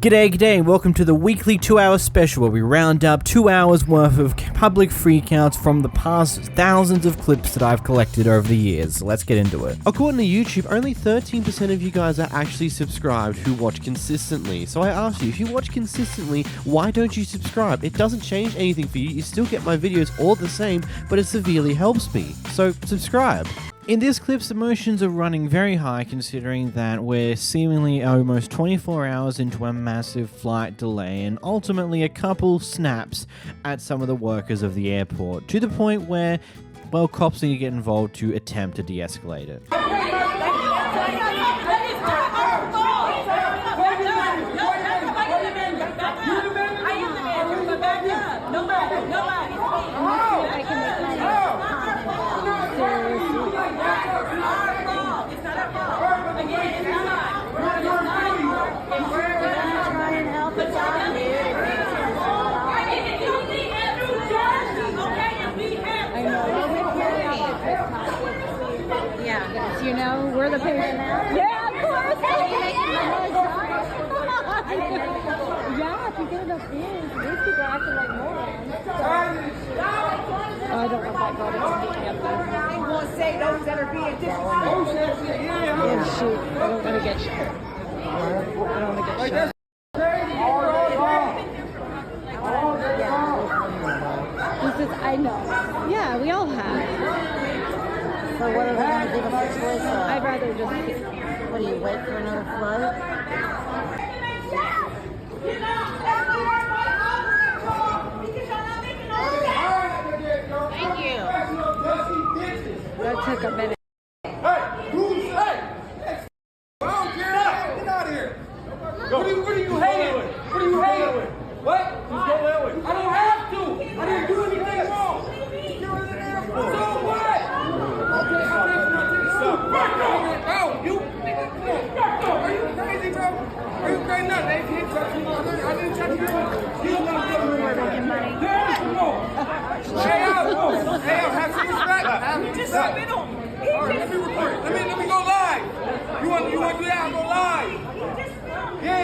G'day, and welcome to the weekly 2-hour special where we round up 2 hours worth of public freakouts from the past thousands of clips that I've collected over the years. Let's get into it. According to YouTube, only 13% of you guys are actually subscribed who watch consistently. So I ask you, if you watch consistently, why don't you subscribe? It doesn't change anything for you. You still get my videos all the same, but it severely helps me. So subscribe. In this clip, emotions are running very high considering that we're seemingly almost 24 hours into a massive flight delay and ultimately a couple snaps at some of the workers of the airport, to the point where, well, cops need to get involved to attempt to de-escalate it. You know, we're the patient now. Yeah, of course. Yeah, if you get enough views, these people are acting like morons. I don't want that girl to pick me up there. They won't say those that are being disrespectful. Yeah, shoot. I don't want to get shot. I don't want to get shot. I know. Yeah, we all have. So what are we going to do to fix this? I'd rather just... What do you, wait for another float? Thank you. That took a minute. Hey, who's hey? I don't care. Get out of here. What are you hating? What are you hating? What? I don't have to. I didn't do anything wrong. So what? Oh, you nigga, come on. Are you crazy, bro? Are you crazy? No, they didn't touch me. I didn't touch you. You don't want to give me money. Yeah, come on. Hey, out. Hey, out. Have some respect. Have some respect. All right, let me record it. Let me go live. You want to do that? I'll go live. Yeah.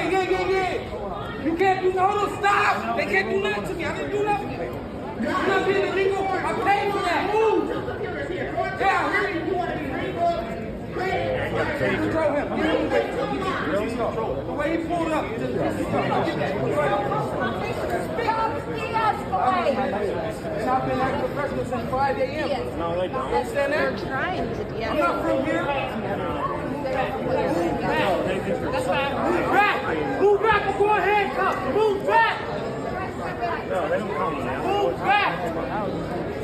You can't do no stop. They can't do nothing to me. I didn't do nothing. You're not being illegal. I paid for that. Move. Yeah, here you want to be control him. The way he pulled up. And I've been acting professional since 5 a.m. No, they don't. Understand that? They're trying to I'm not from here. That's right. Move back before handcuffs. Move back. No, they don't come now. Move back.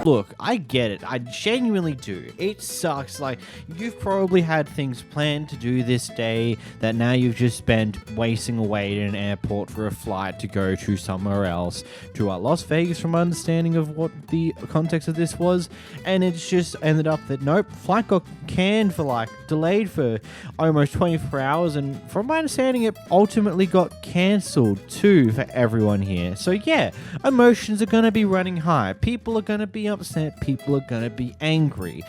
Look, I get it. I genuinely do. It sucks. Like, you've probably had things planned to do this day that now you've just spent wasting away in an airport for a flight to go to somewhere else, to Las Vegas, from my understanding of what the context of this was, and it's just ended up that, nope, flight got canned for, like, delayed for almost 24 hours, and from my understanding, it ultimately got cancelled too for everyone here. So yeah, emotions are going to be running high. People are going to be upset, people are going to be angry,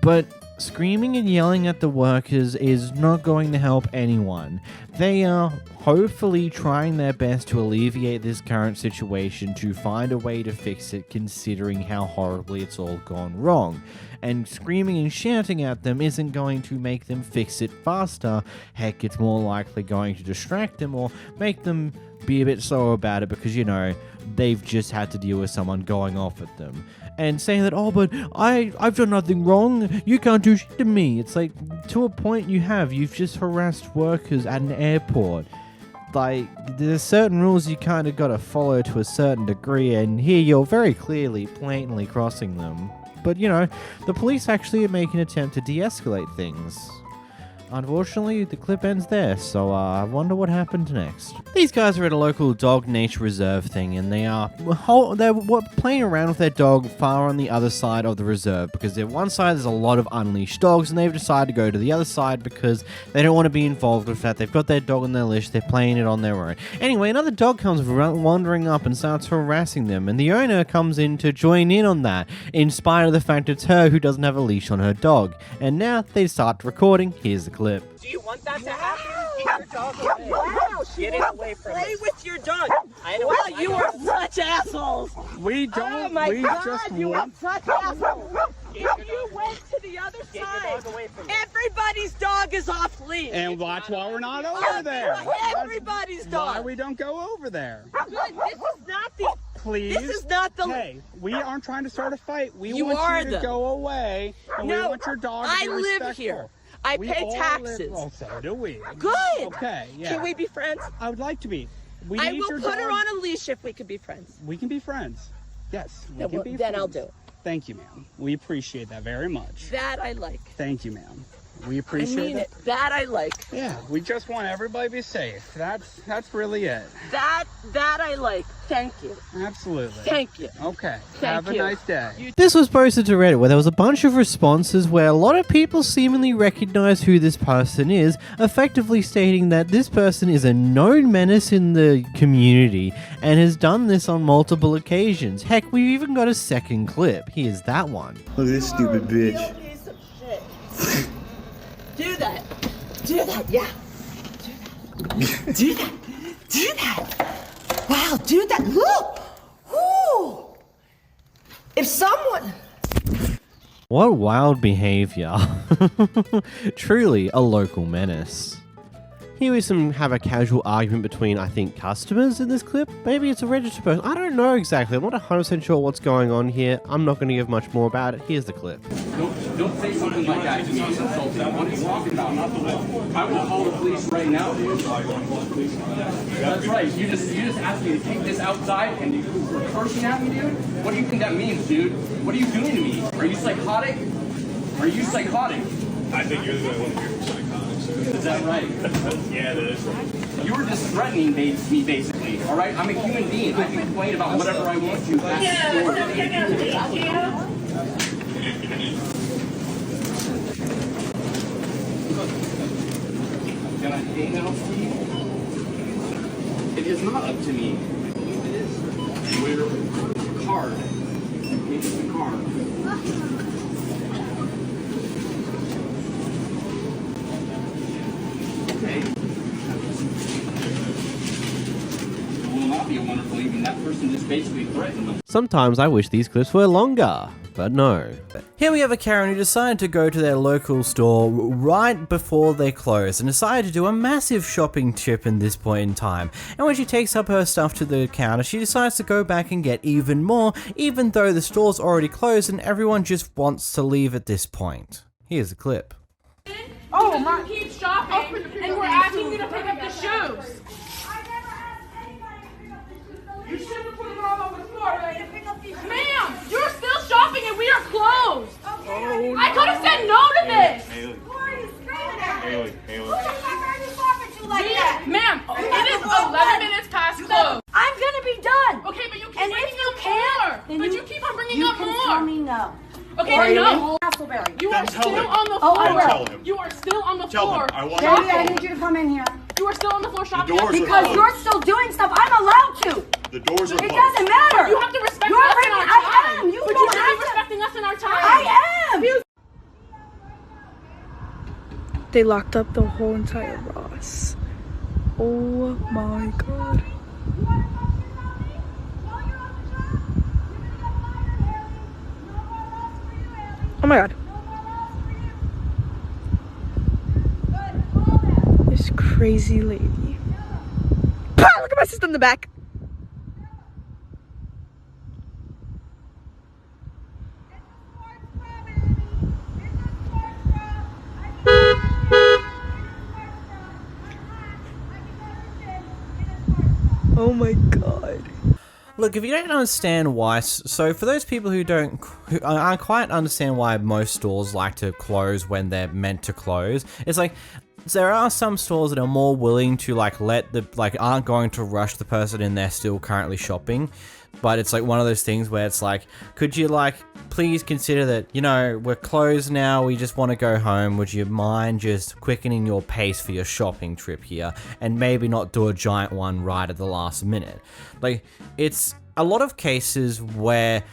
but screaming and yelling at the workers is not going to help anyone. They are hopefully trying their best to alleviate this current situation, to find a way to fix it, considering how horribly it's all gone wrong. And screaming and shouting at them isn't going to make them fix it faster. Heck, it's more likely going to distract them or make them be a bit slower about it, because, you know, they've just had to deal with someone going off at them. And saying that, oh, but I've done nothing wrong, you can't do shit to me. It's like, to a point you've just harassed workers at an airport. Like, there's certain rules you kind of got to follow to a certain degree, and here you're very clearly, blatantly crossing them. But, you know, the police actually make an attempt to de-escalate things. Unfortunately, the clip ends there, so I wonder what happened next. These guys are at a local dog nature reserve thing, and they're playing around with their dog far on the other side of the reserve, because at one side there's a lot of unleashed dogs, and they've decided to go to the other side because they don't want to be involved with that. They've got their dog on their leash, they're playing it on their own. Anyway, another dog comes wandering up and starts harassing them, and the owner comes in to join in on that, in spite of the fact it's her who doesn't have a leash on her dog. And now they start recording. Here's the clip. Do you want that to happen? Get it away from me. Play with your dog. Wow, You are such assholes. We don't. Oh my we God, just you are want. such assholes. If you went to the other side, everybody's dog is off leash. And that's why we're not over there. Everybody's Why dog. we don't go over there? Good. This is not the. Please. This is not the. Hey, we aren't trying to start a fight. We You want are you to the- go away, and we No, want your dog to I be live respectful. here. I We pay all taxes. Live, well, so do we. Good. Okay. Yeah. Can we be friends? I would like to be. We I need will your put her dog. on a leash if we could be friends. We can be friends. Yes. We Then, can be then friends. I'll do it. Thank you, ma'am. We appreciate that very much. That I like. Thank you, ma'am. We I appreciate mean it. it. That I like. Yeah, we just want everybody to be safe. That's really it. That I like. Thank you. Absolutely. Thank you. Okay. Thank Have you. a nice day. This was posted to Reddit where there was a bunch of responses where a lot of people seemingly recognize who this person is, effectively stating that this person is a known menace in the community and has done this on multiple occasions. Heck, we've even got a second clip. Here's that one. Look at this stupid bitch. Piece of shit. Do that. Do that. Yeah. Do that. Do that. Wow. Do that. Look. Ooh. If someone. What wild behavior. Truly a local menace. Here we have a casual argument between, I think, customers in this clip. Maybe it's a registered person. I don't know exactly. I'm not 100% sure what's going on here. I'm not going to give much more about it. Here's the clip. Don't say something like that to me. It's insulting. What are you talking about? I will call the police right now, dude. That's right. You just asked me to take this outside and you're cursing at me, dude? What do you think that means, dude? What are you doing to me? Are you psychotic? Are you psychotic? I think you're the one of your psychotics. Is that right? Yeah, it is. You were just threatening me, basically. All right? I'm a human being. I can complain about whatever I want to at the store. Can I pay now, please? It is not up to me. It is. Where? Card. It's the card. Okay. It will not be a wonderful evening. That person just basically threatened me. Sometimes I wish these clips were longer, but no. Here we have a Karen who decided to go to their local store right before they closed and decided to do a massive shopping trip in this point in time. And when she takes up her stuff to the counter, she decides to go back and get even more, even though the store's already closed and everyone just wants to leave at this point. Here's the clip. Oh, my! Keep shopping, and we're asking you to pick up the shoes. You shouldn't have put them all over the floor. Ma'am, you're still shopping and we are closed. Oh, I could have said no to this. Haley. Ma'am, it is 11 minutes past close. I'm gonna be done. Okay, but you keep And bringing if you up can't, more. then But you keep on bringing You up can more. tell me no. Okay, no. Castleberry. You are Then tell still him. on the Oh, floor. I will. Tell him. You are still on the Tell floor. him. I want Baby, I shopping. need you to come in here. You are still on the floor shopping. doors are Because closed. you're still doing stuff I'm allowed to. The doors are It closed. doesn't matter. You have to respect You're us in bringing, our time. I am. You but you don't should have be to. respecting us in our time. I am. They locked up the whole entire Ross. Oh my god. Oh my god. This crazy lady. Ah, look at my sister in the back. Oh my god. Look, if you don't understand why, so for those people who aren't quite understand why most stores like to close when they're meant to close, it's like, there are some stores that are more willing to aren't going to rush the person in there still currently shopping. But it's like one of those things where it's like, could you please consider that, we're closed now, we just want to go home. Would you mind just quickening your pace for your shopping trip here and maybe not do a giant one right at the last minute? It's a lot of cases where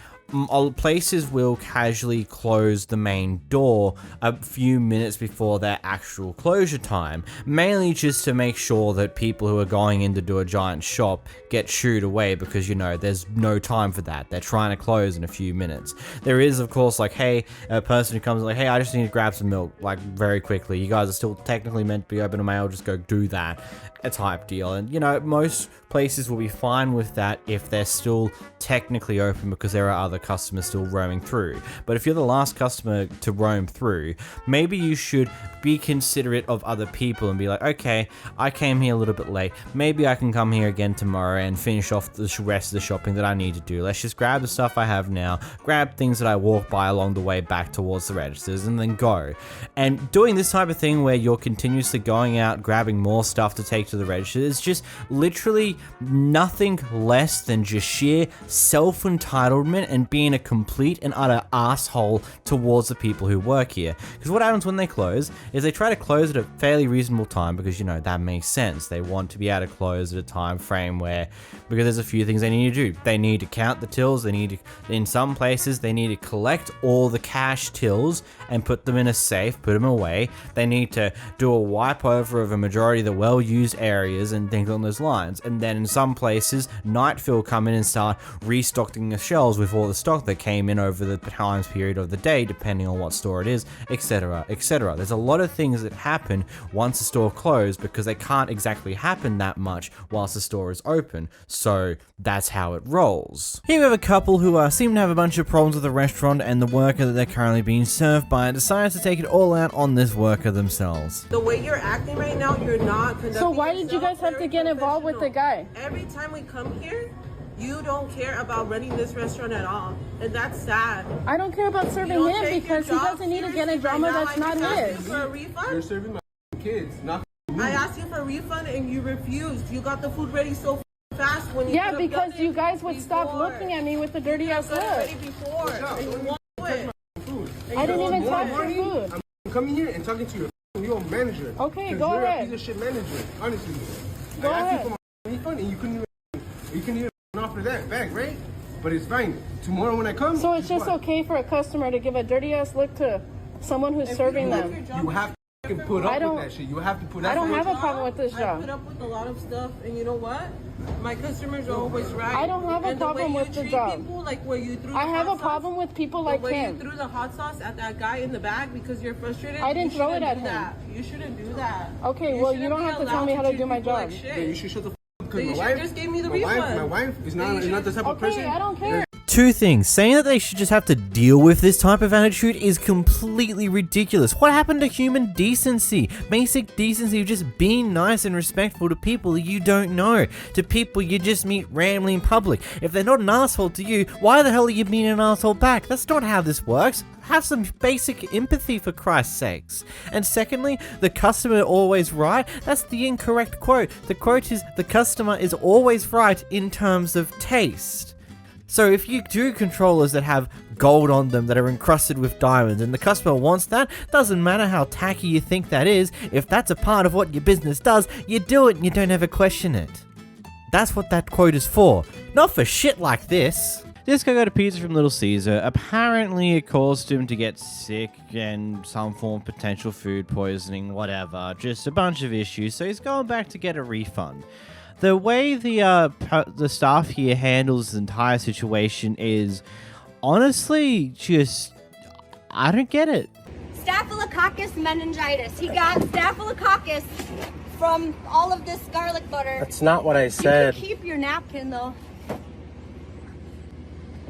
places will casually close the main door a few minutes before their actual closure time, mainly just to make sure that people who are going in to do a giant shop get shooed away, because you know there's no time for that. They're trying to close in a few minutes. There is, of course, like, hey, a person who comes like, hey, I just need to grab some milk, like, very quickly. You guys are still technically meant to be open to mail, just go do that, a type deal. And you know, most places will be fine with that if they're still technically open, because there are other customers still roaming through. But if you're the last customer to roam through, maybe you should be considerate of other people and be like, okay, I came here a little bit late, maybe I can come here again tomorrow and finish off the rest of the shopping that I need to do. Let's just grab the stuff I have now, grab things that I walk by along the way back towards the registers, and then go. And doing this type of thing where you're continuously going out, grabbing more stuff to take to the register, is just literally nothing less than just sheer self-entitlement and being a complete and utter asshole towards the people who work here. Because what happens when they close is they try to close at a fairly reasonable time, because you know that makes sense. They want to be able to close at a time frame where, because there's a few things they need to do. They need to count the tills. They need to, in some places, they need to collect all the cash tills and put them in a safe, put them away. They need to do a wipe over of a majority of the well-used areas and things on those lines. And then in some places, Nightfill will come in and start restocking the shelves with all the stock that came in over the times period of the day, depending on what store it is, etc, etc. There's a lot of things that happen once the store closed, because they can't exactly happen that much whilst the store is open. So that's how it rolls. Here we have a couple who seem to have a bunch of problems with the restaurant, and the worker that they're currently being served by decides to take it all out on this worker themselves. The way you're acting right now, you're not conducting. So why did you guys have to get involved with the guy? Every time we come here, you don't care about running this restaurant at all, and that's sad. I don't care about serving him because he doesn't need to get a drama that's not his. For a refund? You're serving my kids, not me. I asked you for a refund and you refused. You got the food ready so fast when you Yeah, because you guys would stop looking at me with the dirty ass look. ready before. And you won't do it. I didn't even touch your food. I'm coming here and talking to your manager. Okay, go you're ahead. a piece of shit manager, honestly. Go I asked ahead. you for my refund and you couldn't even offer that back, right? But it's fine. Tomorrow when I come. So it's just okay for a customer to give a dirty ass look to someone who's serving them. You have to put up with that shit. You have to put up with I don't have a problem with this I job. put up with a lot of stuff, and you know what? My customers are always right. I don't have a And the problem way with you the treat job. People, like where you threw I the have hot a problem sauce, with people the like way him. you threw the hot sauce at that guy in the bag because you're frustrated. I didn't you throw it shouldn't at do him. that. You shouldn't do that. Okay, well, you don't have to tell me how to do my job. Yeah, you should shut the f*** up, Then because you my wife just gave me the my refund. wife is not the type of person. Okay, I don't care. Two things. Saying that they should just have to deal with this type of attitude is completely ridiculous. What happened to human decency? Basic decency of just being nice and respectful to people you don't know, to people you just meet randomly in public. If they're not an asshole to you, why the hell are you being an asshole back? That's not how this works. Have some basic empathy, for Christ's sakes. And secondly, the customer always right? That's the incorrect quote. The quote is, the customer is always right in terms of taste. So if you do controllers that have gold on them that are encrusted with diamonds and the customer wants that, doesn't matter how tacky you think that is, if that's a part of what your business does, you do it and you don't ever question it. That's what that quote is for, not for shit like this. This guy got a pizza from Little Caesar. Apparently it caused him to get sick and some form of potential food poisoning, whatever. Just a bunch of issues, so he's going back to get a refund. The way the staff here handles the entire situation is honestly just, I don't get it. Staphylococcus meningitis. He got staphylococcus from all of this garlic butter. That's not what I said. You can keep your napkin though.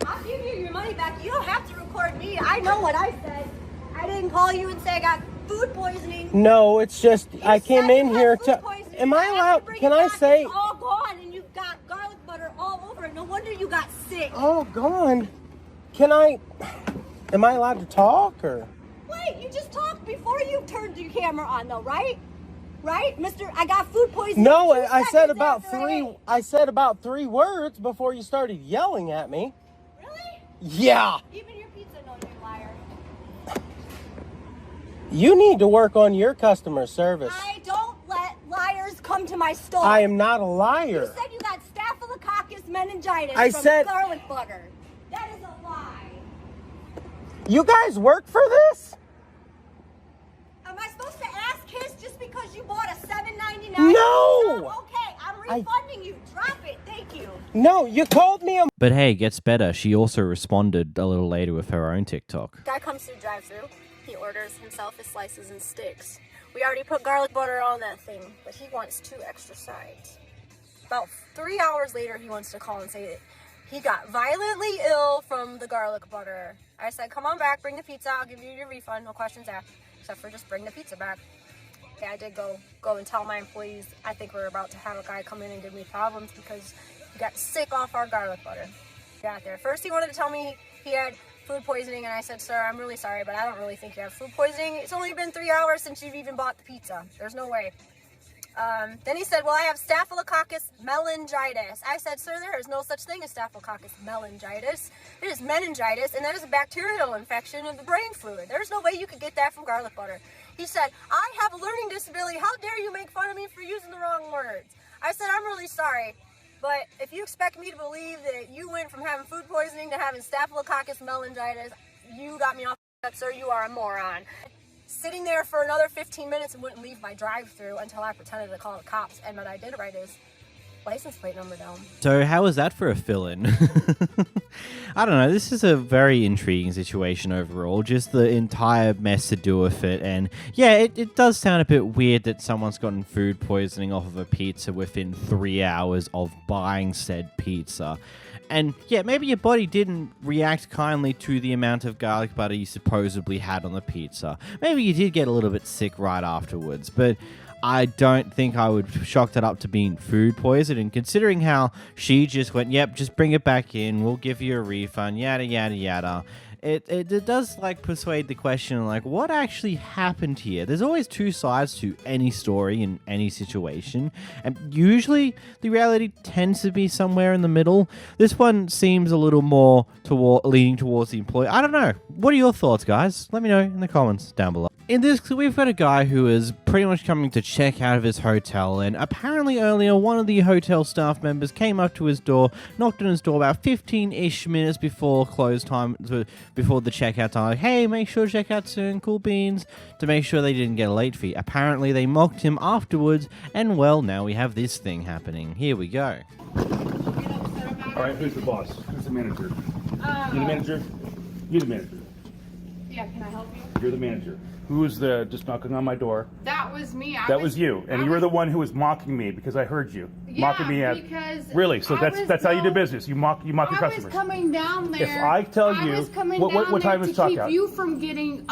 I'll give you your money back. You don't have to record me. I know what I said. I didn't call you and say I got food poisoning. No, it's just I came in here to. Am I allowed? Can I say? It's all gone, and you've got garlic butter all over it. No wonder you got sick. Oh, gone. Can I? Am I allowed to talk or? Wait, you just talked before you turned your camera on, though, right? Right, Mister? I got food poisoning. No, I said about three. I said about 3 words before you started yelling at me. Really? Yeah. Even your pizza knows you're a liar. You need to work on your customer service. I don't let liars come to my store. I am not a liar. You said you got staphylococcus meningitis I from said garlic butter. That is a lie. You guys work for this? Am I supposed to ask his just because you bought a $7.99? No! Okay, I'm refunding you. Drop it. Thank you. No, you called me a... But hey, gets better. She also responded a little later with her own TikTok. Guy comes through drive-thru. He orders himself his slices and sticks. We already put garlic butter on that thing, but he wants 2 extra sides. About 3 hours later, he wants to call and say that he got violently ill from the garlic butter. I said, come on back, bring the pizza, I'll give you your refund, no questions asked, except for just bring the pizza back. Okay, I did go and tell my employees, I think we're about to have a guy come in and give me problems because he got sick off our garlic butter. Got there. First, he wanted to tell me he had food poisoning, and I said, sir, I'm really sorry, but I don't really think you have food poisoning. It's only been 3 hours since you've even bought the pizza. There's no way. Then he said, well, I have staphylococcus meningitis. I said, sir, there is no such thing as staphylococcus meningitis. It is meningitis, and that is a bacterial infection of the brain fluid. There's no way you could get that from garlic butter. He said, I have a learning disability. How dare you make fun of me for using the wrong words? I said, I'm really sorry, but if you expect me to believe that you went from having food poisoning to having staphylococcus meningitis, you got me off that, sir. You are a moron. Sitting there for another 15 minutes and wouldn't leave my drive-thru until I pretended to call the cops, and what I did write his license plate number down. So how was that for a fill-in? I don't know. This is a very intriguing situation overall. Just the entire mess to do with it. And yeah, it does sound a bit weird that someone's gotten food poisoning off of a pizza within 3 hours of buying said pizza. And yeah, maybe your body didn't react kindly to the amount of garlic butter you supposedly had on the pizza. Maybe you did get a little bit sick right afterwards, but I don't think I would chalk that up to being food poisoning, considering how she just went, yep, just bring it back in, we'll give you a refund, yada, yada, yada. It does, like, persuade the question, like, what actually happened here? There's always two sides to any story in any situation, and usually the reality tends to be somewhere in the middle. This one seems a little more leaning towards the employee. I don't know. What are your thoughts, guys? Let me know in the comments down below. In this, we've got a guy who is pretty much coming to check out of his hotel, and apparently earlier one of the hotel staff members came up to his door, knocked on his door about 15-ish minutes before close time, before the checkout time, like, hey, make sure to check out soon, cool beans, to make sure they didn't get a late fee. Apparently they mocked him afterwards, and well, now we have this thing happening. Here we go. All right, who's the boss? Who's the manager? You the manager? You the manager? Yeah, can I help you? You're the manager. Who was just knocking on my door? That was me. That was you, and you were the one who was mocking me because I heard you mocking me at. Because really, so that's how you do business. You mock your customers. I was coming down there. If I tell you what time is talk out? To keep you from getting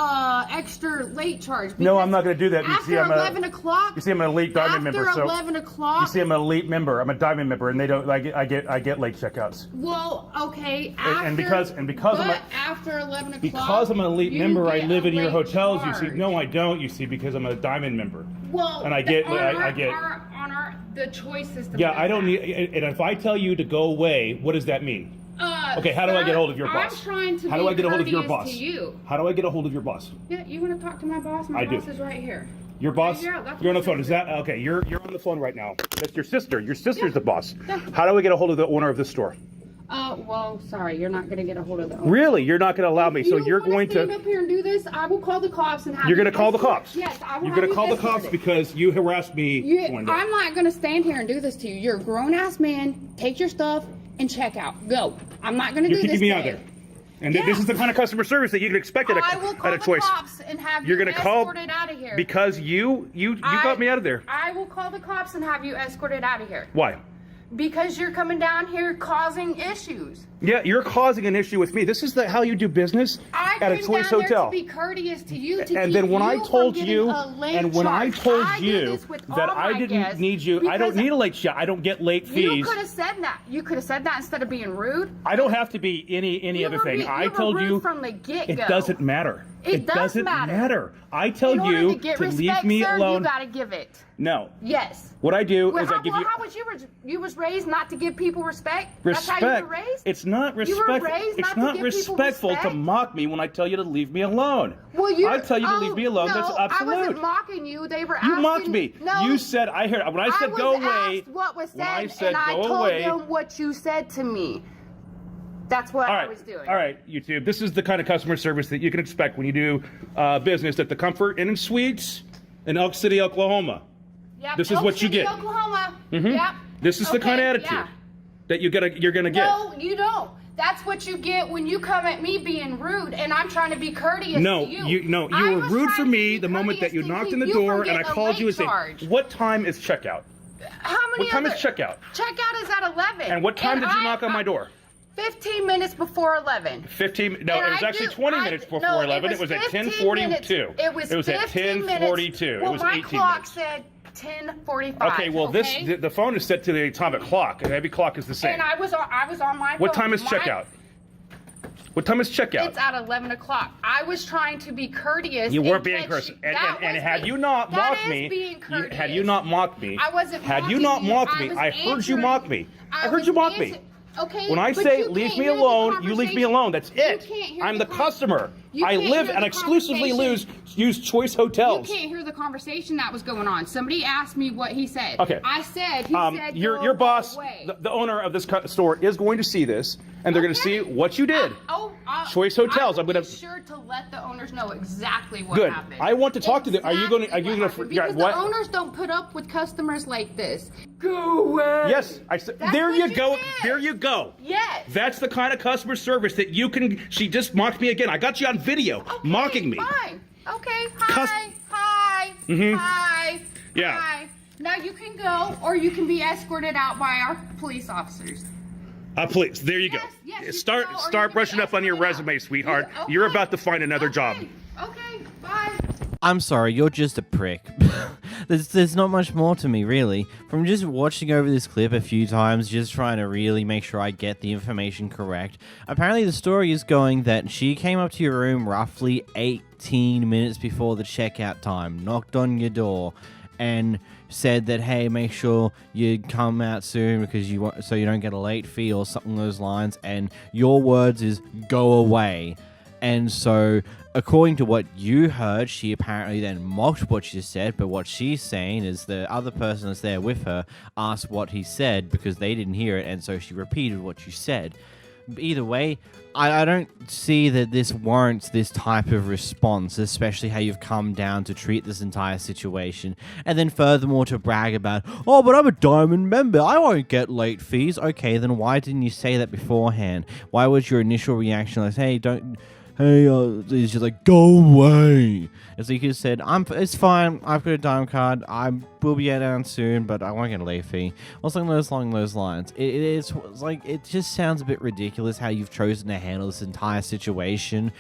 extra late charge. No, I'm not going to do that. After 11 o'clock. You see, I'm an elite diamond member. After 11 o'clock. You see, I'm an elite member. I'm a diamond member, and they don't. I get late checkouts. Well, okay. After 11 o'clock. Because I'm an elite member, I live in your hotels. You see, no, I don't. You see, because I'm a diamond member. Well, and I get the choice system. Yeah, I don't need. And if I tell you to go away, what does that mean? Okay, how do I get a hold of your boss? I'm trying to. How do I get a hold of your boss? To you. How do I get a hold of your boss? Yeah, you want to talk to my boss? My boss is right here. Your boss? Yeah, you're on the phone. Is that okay? You're on the phone right now. That's your sister. Your sister's the boss. Yeah. How do I get a hold of the owner of this store? Well, sorry, you're not going to get a hold of them. Really? You're not going to allow me? So you're going to stand up here and do this? I will call the cops and have You're going to call the cops? Yes, I will. You're going to call the cops because you harassed me one day. I'm not going to stand here and do this to you. You're a grown-ass man. Take your stuff and check out. Go. I'm not going to do this. You're kicking me out there. And this is the kind of customer service that you can expect at a choice. I will call the cops and have you escorted out of here. Because you got me out of there. I will call the cops and have you escorted out of here. Why? Because you're coming down here causing issues. Yeah, you're causing an issue with me. This is how you do business at a choice hotel. To be courteous to you. And then when I told you that I didn't need you, I don't need a late shot. I don't get late fees. You could have said that. You could have said that instead of being rude. I don't have to be any other thing. I told you from the get-go. It doesn't matter. It doesn't matter. I tell you to leave me alone. You gotta give it. No. Yes. What I do is I give you. How was you was raised not to give people respect? Respect. That's how you were raised. It's not respectful. You were raised it's not respectful to mock me when I tell you to leave me alone. Well, I tell you to leave me alone. No, That's absolute. I wasn't mocking you. They were asking. You mocked me. No. You said I heard when I said go away. What was said, when I said and I go told away, them what you said to me. That's what All right. I was doing. All right, YouTube. This is the kind of customer service that you can expect when you do business at the Comfort Inn and Suites in Elk City, Oklahoma. Yep. This is Elk what you City, get. Oklahoma. Mhm. Yep. This is the kind of attitude that you're gonna get. No, you don't. That's what you get when you come at me being rude, and I'm trying to be courteous No, to you. you were rude for me the moment that you knocked on the door and I called you and said, "What time is checkout?" How many? What time is checkout? Checkout is at 11. And what time did you knock on my door? 15 minutes before 11. 15. No, it was actually 20 minutes before 11. It was at 10:42. It was at 10:42. Well, it was my 18 clock minutes. said 10:45. Okay, well, the phone is set to the atomic clock, and every clock is the same. And I was on my phone. What time is checkout? What time is checkout? It's at 11 o'clock. I was trying to be courteous. You weren't being courteous. And had you not mocked me, had you not mocked me, I wasn't had you not mocked me, I heard you mock me. I heard you mock me. Okay. When I say leave me alone, you leave me alone. That's it. I'm the customer. I live and exclusively use Choice Hotels. You can't hear the conversation that was going on. Somebody asked me what he said. Okay. I said, he said, your boss, the owner of this store, is going to see this, and they're going to see what you did. Choice Hotels. I'm going to be sure to let the owners know exactly what Good. happened. I want to talk to them. Are you going to? Because the owners don't put up with customers like this. Go away. Yes, I said. There you go. There you go. Yes. That's the kind of customer service that you can. She just mocked me again. I got you on video mocking me. Fine. Okay. Hi. Hi. Mhm. Hi. Yeah. Hi. Now you can go, or you can be escorted out by our police officers. Please, there you go. Start brushing up on your resume, sweetheart. You're about to find another job. Okay, bye. I'm sorry, you're just a prick. there's not much more to me, really. From just watching over this clip a few times, just trying to really make sure I get the information correct. Apparently the story is going that she came up to your room roughly 18 minutes before the checkout time, knocked on your door, and said that, hey, make sure you come out soon because so you don't get a late fee or something along those lines, and your words is go away. And so, according to what you heard, she apparently then mocked what you said, but what she's saying is the other person that's there with her asked what he said because they didn't hear it, and so she repeated what you said. Either way, I don't see that this warrants this type of response, especially how you've come down to treat this entire situation. And then furthermore to brag about, oh, but I'm a Diamond member, I won't get late fees. Okay, then why didn't you say that beforehand? Why was your initial reaction like, hey, it's just like, go away. And so you could have said, it's fine, I've got a Dime card, I will be down soon, but I won't get a late fee. Or something along those lines. It's like, it just sounds a bit ridiculous how you've chosen to handle this entire situation,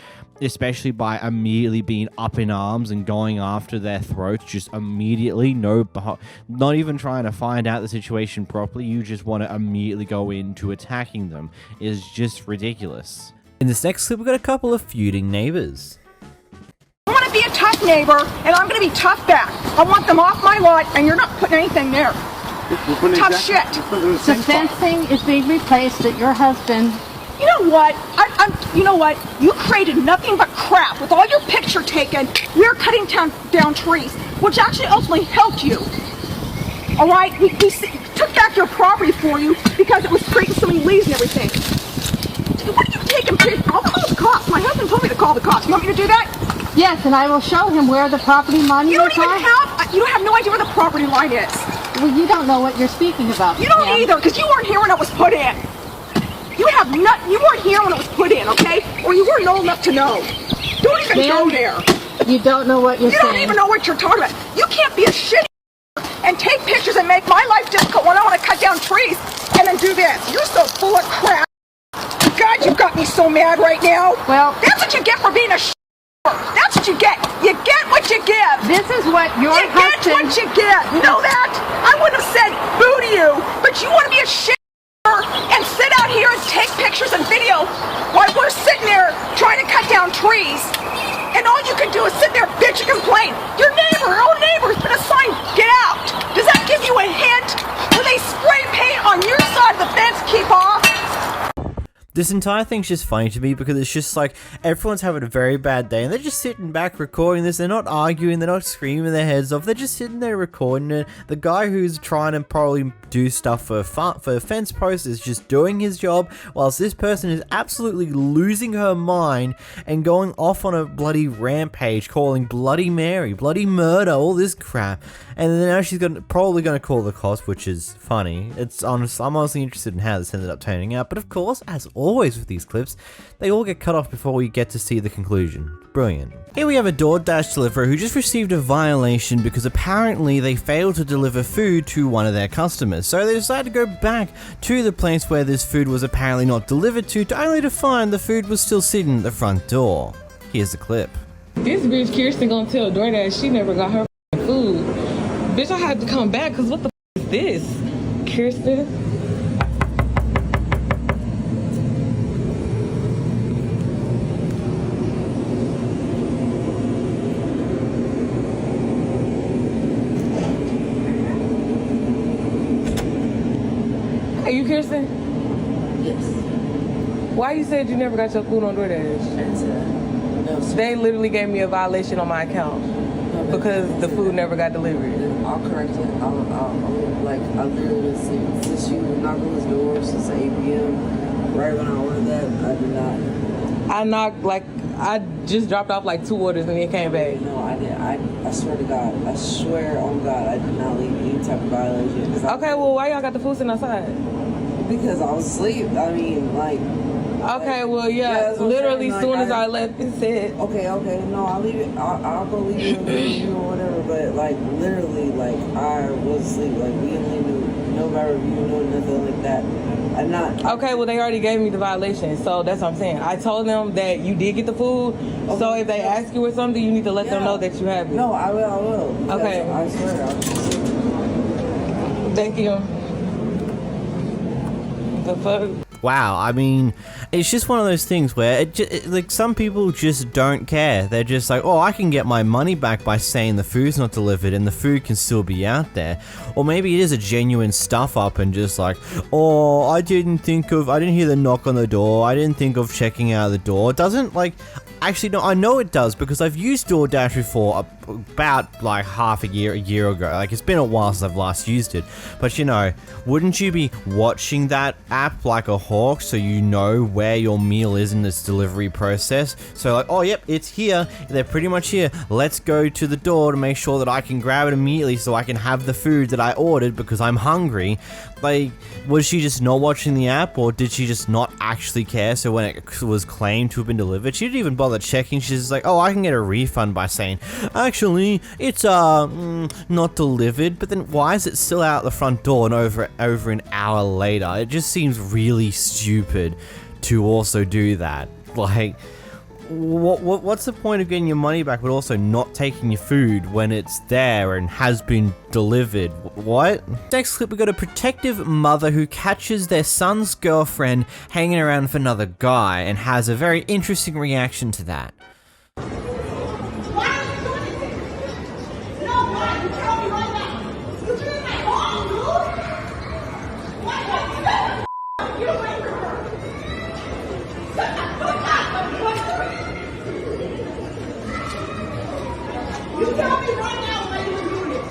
especially by immediately being up in arms and going after their throats, just immediately, not even trying to find out the situation properly, you just want to immediately go into attacking them. It's just ridiculous. In this next clip, we've got a couple of feuding neighbors. I want to be a tough neighbor, and I'm going to be tough back. I want them off my lot, and you're not putting anything there. Tough shit. The fencing is being replaced at your husband. You know what? You know what? You created nothing but crap with all your picture taken. We're cutting down trees, which actually ultimately helped you. All right? We took back your property for you because it was creating so many leaves and everything. What are you taking pictures? I'll call the cops. My husband told me to call the cops. You want me to do that? Yes, and I will show him where the property line is. You don't have no idea where the property line is. Well, you don't know what you're speaking about. You don't either, because you weren't here when it was put in. You weren't here when it was put in, okay? Or you weren't old enough to know. Don't even go there. You don't know what you're saying. You don't even know what you're talking about. You can't be a shit and take pictures and make my life difficult when I want to cut down trees and then do this. You're so full of crap. God, you've got me so mad right now. Well, that's what you get for being a shit. That's what you get. You get what you give. This is what your husband... You get what you get. You know that? I wouldn't have said boo to you, but you want to be a shit and sit out here and take pictures and video while we're sitting there trying to cut down trees. And all you can do is sit there, bitch, and complain. Your own neighbor's been assigned, get out. Does that give you a hint? When they spray paint on your side of the fence, keep off? This entire thing's just funny to me because it's just like everyone's having a very bad day and they're just sitting back recording this. They're not arguing, they're not screaming their heads off, they're just sitting there recording it. The guy who's trying to probably do stuff for fence posts, is just doing his job, whilst this person is absolutely losing her mind and going off on a bloody rampage, calling Bloody Mary, bloody murder, all this crap. And then now she's probably going to call the cops, which is funny. I'm honestly interested in how this ended up turning out. But of course, as always with these clips, they all get cut off before we get to see the conclusion. Brilliant. Here we have a DoorDash deliverer who just received a violation because apparently they failed to deliver food to one of their customers. So they decided to go back to the place where this food was apparently not delivered to only to find the food was still sitting at the front door. Here's the clip. This bitch Kirsten gonna tell DoorDash she never got her food. Bitch, I had to come back because what the is this? Kirsten? Hey, you Kirsten? Yes. Why you said you never got your food on DoorDash? No. They literally gave me a violation on my account because the food never got delivered. I'll correct it. I literally since you knocked on this door since 8 p.m. Right when I ordered that, I did not. I just dropped off like 2 orders and then came back. No, I didn't. I swear to God. I swear on God, I did not leave any type of violation. Okay, well, why y'all got the food sitting outside? Because I was asleep. I mean, like. Okay, well, yeah, literally as soon as I left, it said. Okay, no, I'll leave it. I'll go leave it review or whatever. But like, literally, like I was asleep. Like we didn't leave no bad review, no nothing like that. I'm not. Okay, well, they already gave me the violation, so that's what I'm saying. I told them that you did get the food, so if they ask you or something, you need to let them know that you have it. No, I will. Okay. I swear. Thank you. The fuck? Wow, I mean, it's just one of those things where like some people just don't care. They're just like, oh, I can get my money back by saying the food's not delivered and the food can still be out there. Or maybe it is a genuine stuff up and just like, oh, I didn't hear the knock on the door. I didn't think of checking out the door. It doesn't like, actually no, I know it does because I've used DoorDash before about like a year ago. Like it's been a while since I've last used it. But you know, wouldn't you be watching that app like a hawk so you know where your meal is in this delivery process? So like, oh yep, it's here. They're pretty much here. Let's go to the door to make sure that I can grab it immediately so I can have the food that I ordered because I'm hungry. Like, was she just not watching the app or did she just not actually care? So when it was claimed to have been delivered, she didn't even bother checking. She's just like, oh, I can get a refund by saying, actually, it's not delivered. But then why is it still out the front door and over an hour later? It just seems really stupid to also do that. Like, what's the point of getting your money back but also not taking your food when it's there and has been delivered? What? Next clip, we got a protective mother who catches their son's girlfriend hanging around with another guy and has a very interesting reaction to that. You tell me right now why you were doing this.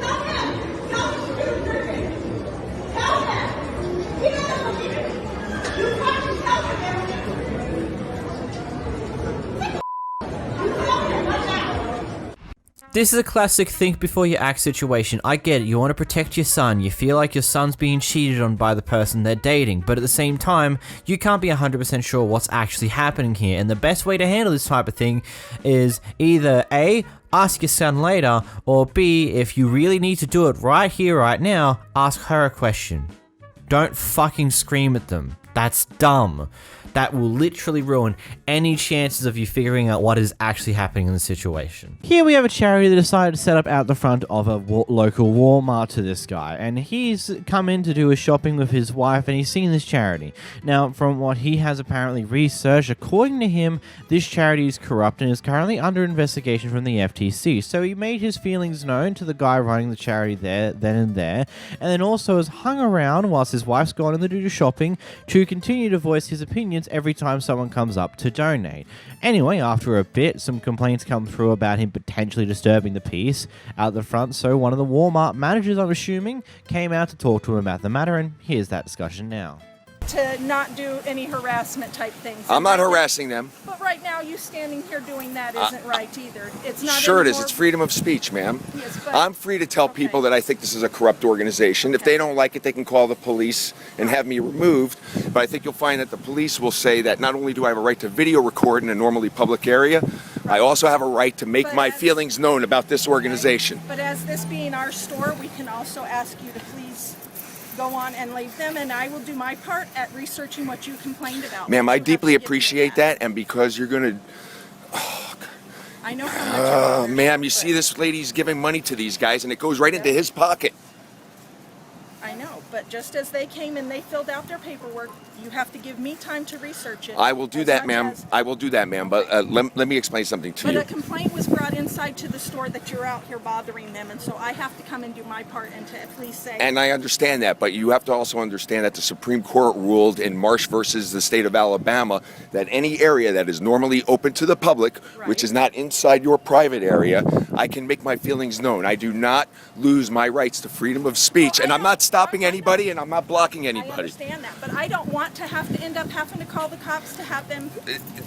Tell him. Tell him to do everything. Tell him. He doesn't believe it. You have to tell him everything. You tell him right now. This is a classic think before you act situation. I get it, you want to protect your son, you feel like your son's being cheated on by the person they're dating, but at the same time, you can't be 100% sure what's actually happening here, and the best way to handle this type of thing is either A, ask your son later, or B, if you really need to do it right here, right now, ask her a question. Don't fucking scream at them. That's dumb. That will literally ruin any chances of you figuring out what is actually happening in the situation. Here we have a charity that decided to set up out the front of a local Walmart to this guy, and he's come in to do his shopping with his wife, and he's seen this charity. Now, from what he has apparently researched, according to him, this charity is corrupt and is currently under investigation from the FTC. So he made his feelings known to the guy running the charity then and then also has hung around whilst his wife's gone in to do shopping to continue to voice his opinions complaints every time someone comes up to donate. Anyway, after a bit, some complaints come through about him potentially disturbing the peace out the front, so one of the Walmart managers, I'm assuming, came out to talk to him about the matter, and here's that discussion now. To not do any harassment type things. I'm not harassing them. But right now, you standing here doing that isn't right either. It's not. Sure it is. It's freedom of speech, ma'am. Yes, but I'm free to tell people that I think this is a corrupt organization. If they don't like it, they can call the police and have me removed. But I think you'll find that the police will say that not only do I have a right to video record in a normally public area, I also have a right to make my feelings known about this organization. But as this being our store, we can also ask you to please go on and leave them, and I will do my part at researching what you complained about. Ma'am, I deeply appreciate that, and because you're going to... I know how much ma'am, you see this lady's giving money to these guys, and it goes right into his pocket. I know, but just as they came and they filled out their paperwork, you have to give me time to research it. I will do that, ma'am. I will do that, ma'am. But let me explain something to you. But a complaint was brought inside to the store that you're out here bothering them, and so I have to come and do my part and to at least say... And I understand that, but you have to also understand that the Supreme Court ruled in Marsh versus the state of Alabama that any area that is normally open to the public, which is not inside your private area, I can make my feelings known. I do not lose my rights to freedom of speech, and I'm not stopping anybody, and I'm not blocking anybody. I understand that, but I don't want to have to end up having to call the cops to have them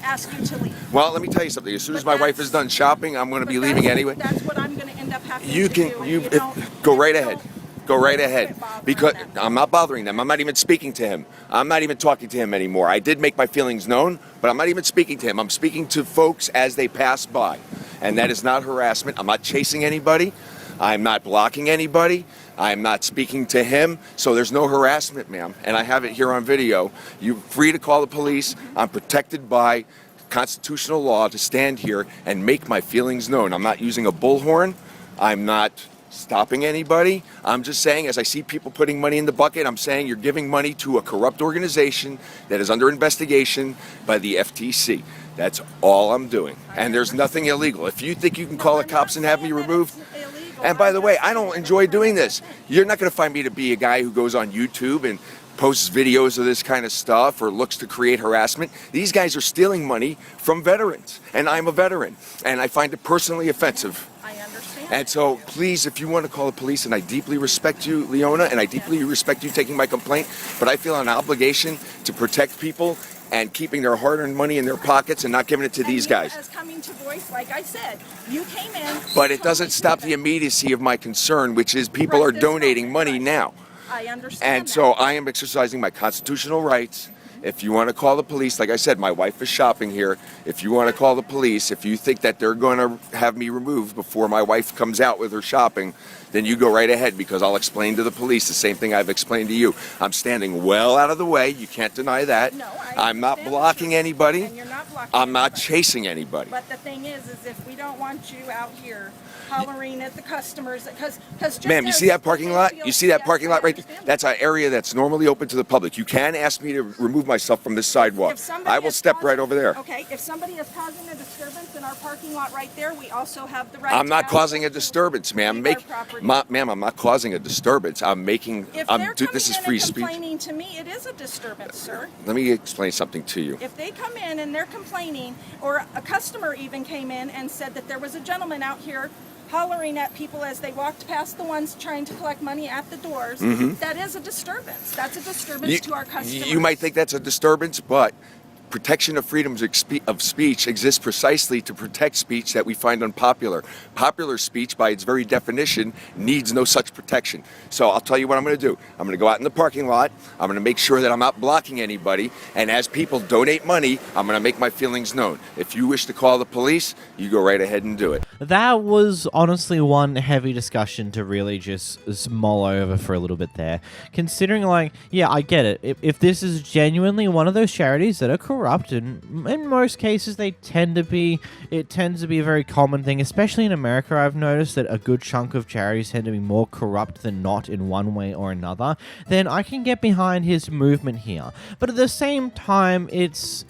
ask you to leave. Well, let me tell you something. As soon as my wife is done shopping, I'm going to be leaving anyway. That's what I'm going to end up having You to can, do. go right ahead. Go right ahead. Because I'm not bothering them. I'm not even speaking to him. I'm not even talking to him anymore. I did make my feelings known, but I'm not even speaking to him. I'm speaking to folks as they pass by. And that is not harassment. I'm not chasing anybody. I'm not blocking anybody. I'm not speaking to him, so there's no harassment, ma'am. And I have it here on video. You're free to call the police. I'm protected by constitutional law to stand here and make my feelings known. I'm not using a bullhorn. I'm not stopping anybody. I'm just saying, as I see people putting money in the bucket, I'm saying you're giving money to a corrupt organization that is under investigation by the FTC. That's all I'm doing. And there's nothing illegal. If you think you can call the cops and have me removed, and by the way, I don't enjoy doing this. You're not going to find me to be a guy who goes on YouTube and posts videos of this kind of stuff or looks to create harassment. These guys are stealing money from veterans, and I'm a veteran, and I find it personally offensive. I understand. And so, please, if you want to call the police, and I deeply respect you, Leona, and I deeply respect you taking my complaint, but I feel an obligation to protect people and keeping their hard-earned money in their pockets and not giving it to these guys. As coming to voice, like I said, you came in. But it doesn't stop the immediacy of my concern, which is people are donating money now. I understand. And so I am exercising my constitutional rights. If you want to call the police, like I said, my wife is shopping here. If you want to call the police, if you think that they're going to have me removed before my wife comes out with her shopping, then you go right ahead, because I'll explain to the police the same thing I've explained to you. I'm standing well out of the way. You can't deny that. No, I'm not blocking anybody. And you're not blocking I'm not anybody. chasing anybody. But the thing is if we don't want you out here hollering at the customers, because Ma'am, you see that parking lot? You see that parking lot right there? That's an area that's normally open to the public. You can ask me to remove myself from this sidewalk. I will step right over there. Okay, if somebody is causing a disturbance in our parking lot right there, we also have the right I'm not to causing a disturbance, ma'am. Ma'am, I'm not causing a disturbance. I'm making. If they're coming this is in free and speech. complaining to me, it is a disturbance, sir. Let me explain something to you. If they come in and they're complaining, or a customer even came in and said that there was a gentleman out here hollering at people as they walked past the ones trying to collect money at the doors, that is a disturbance. That's a disturbance to our customers. You might think that's a disturbance, but protection of freedoms of speech exists precisely to protect speech that we find unpopular. Popular speech, by its very definition, needs no such protection. So I'll tell you what I'm going to do. I'm going to go out in the parking lot. I'm going to make sure that I'm not blocking anybody. And as people donate money, I'm going to make my feelings known. If you wish to call the police, you go right ahead and do it. That was honestly one heavy discussion to really just mull over for a little bit there. Considering, like, yeah, I get it. If this is genuinely one of those charities that are corrupt, and in most cases it tends to be a very common thing, especially in America. I've noticed that a good chunk of charities tend to be more corrupt than not in one way or another. Then I can get behind his movement here. But at the same time, it's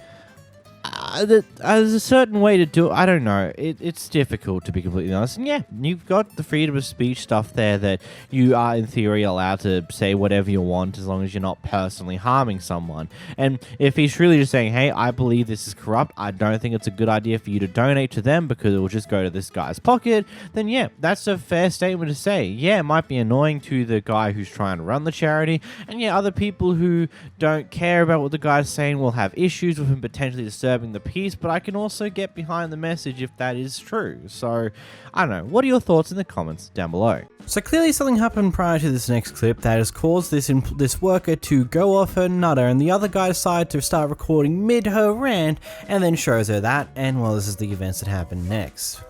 there's a certain way to do it. I don't know. It's difficult, to be completely honest. And yeah, you've got the freedom of speech stuff there that you are, in theory, allowed to say whatever you want as long as you're not personally harming someone. And if he's truly just saying, hey, I believe this is corrupt, I don't think it's a good idea for you to donate to them because it will just go to this guy's pocket, then yeah, that's a fair statement to say. Yeah, it might be annoying to the guy who's trying to run the charity, and yeah, other people who don't care about what the guy's saying will have issues with him potentially disturbing the peace, but I can also get behind the message if that is true. So, I don't know. What are your thoughts in the comments down below? So clearly something happened prior to this next clip that has caused this worker to go off her nutter, and the other guy decided to start recording mid her rant and then shows her that, and well, this is the events that happened next.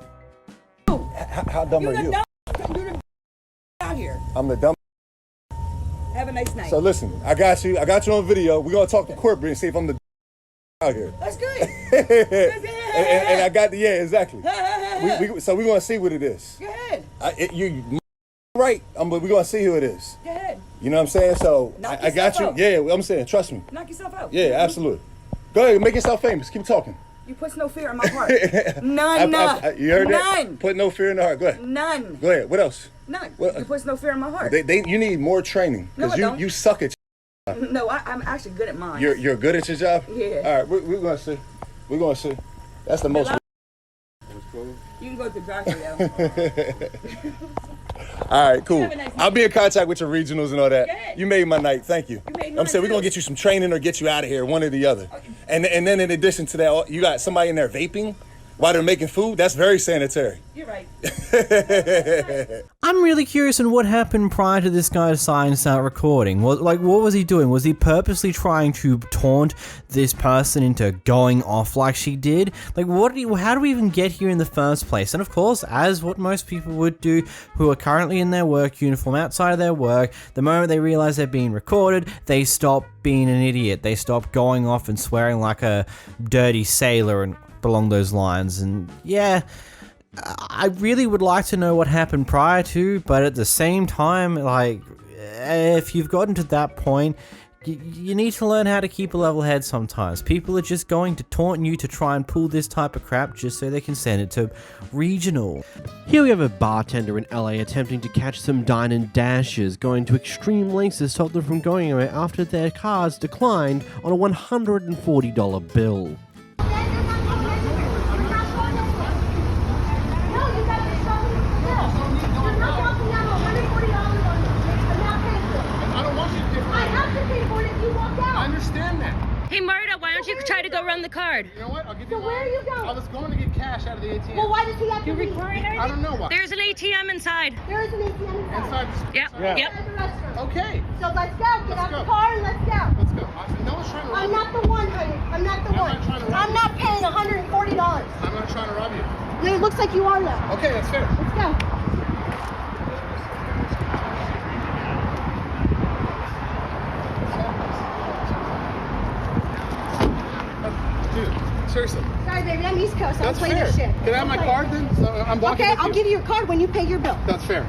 How dumb are you? Out here. I'm the dumb. Have a nice night. So listen, I got you on video. We're gonna talk to corporate and see if I'm the out here. That's good. and I got the exactly. So we're gonna see what it is. Go ahead. You right? We're gonna see who it is. Go ahead. You know what I'm saying? So I got you. Out. Yeah, I'm saying, trust me. Knock yourself out. Yeah, absolutely. Go ahead, make yourself famous. Keep talking. You put no fear in my heart. None. You heard that? None. Put no fear in the heart. Go ahead. None. Go ahead. What else? None. What? You put no fear in my heart. You need more training because you suck at. No, I'm actually good at mine. You're good at your job. Yeah. All right, we're gonna see. We're gonna see. That's the most. You can go to the drive-thru though. All right, cool. Nice I'll be in contact with your regionals and all that. Good. You made my night. Thank you. I'm saying we're gonna get you some training or get you out of here, one or the other. Okay. And then in addition to that, you got somebody in there vaping while they're making food. That's very sanitary. You're right. I'm really curious on what happened prior to this guy deciding to start recording. What was he doing? Was he purposely trying to taunt this person into going off like she did? Like, how do we even get here in the first place? And of course, as what most people would do who are currently in their work uniform outside of their work, the moment they realize they're being recorded, they stop being an idiot. They stop going off and swearing like a dirty sailor and along those lines. And yeah, I really would like to know what happened prior to, but at the same time, like, if you've gotten to that point, you need to learn how to keep a level head sometimes. People are just going to taunt you to try and pull this type of crap just so they can send it to regional. Here we have a bartender in LA attempting to catch some dine-and-dashes, going to extreme lengths to stop them from going away after their cars declined on a $140 bill. Hey Marta, why don't you try to go run the card? You know what? I'll give you. So where are you going? I was going to get cash out of the ATM. Well, why does he have to be recording? I don't know why. There's an ATM inside. There is an ATM inside. Yep. Yeah. Yep. Okay. So let's go. Get out the car and let's go. Let's go. No one's trying to rob I'm you. not the one, honey. I'm not the one. not trying to rob I'm you. not paying $140. I'm not trying to rob you. It looks like you are though. Okay, that's fair. Let's go. Dude, seriously. Sorry, baby. I'm East Coast. I'll That's play fair. this shit. Can I have my card then? So I'm walking Okay, with I'll you. give you your card when you pay your bill. That's fair.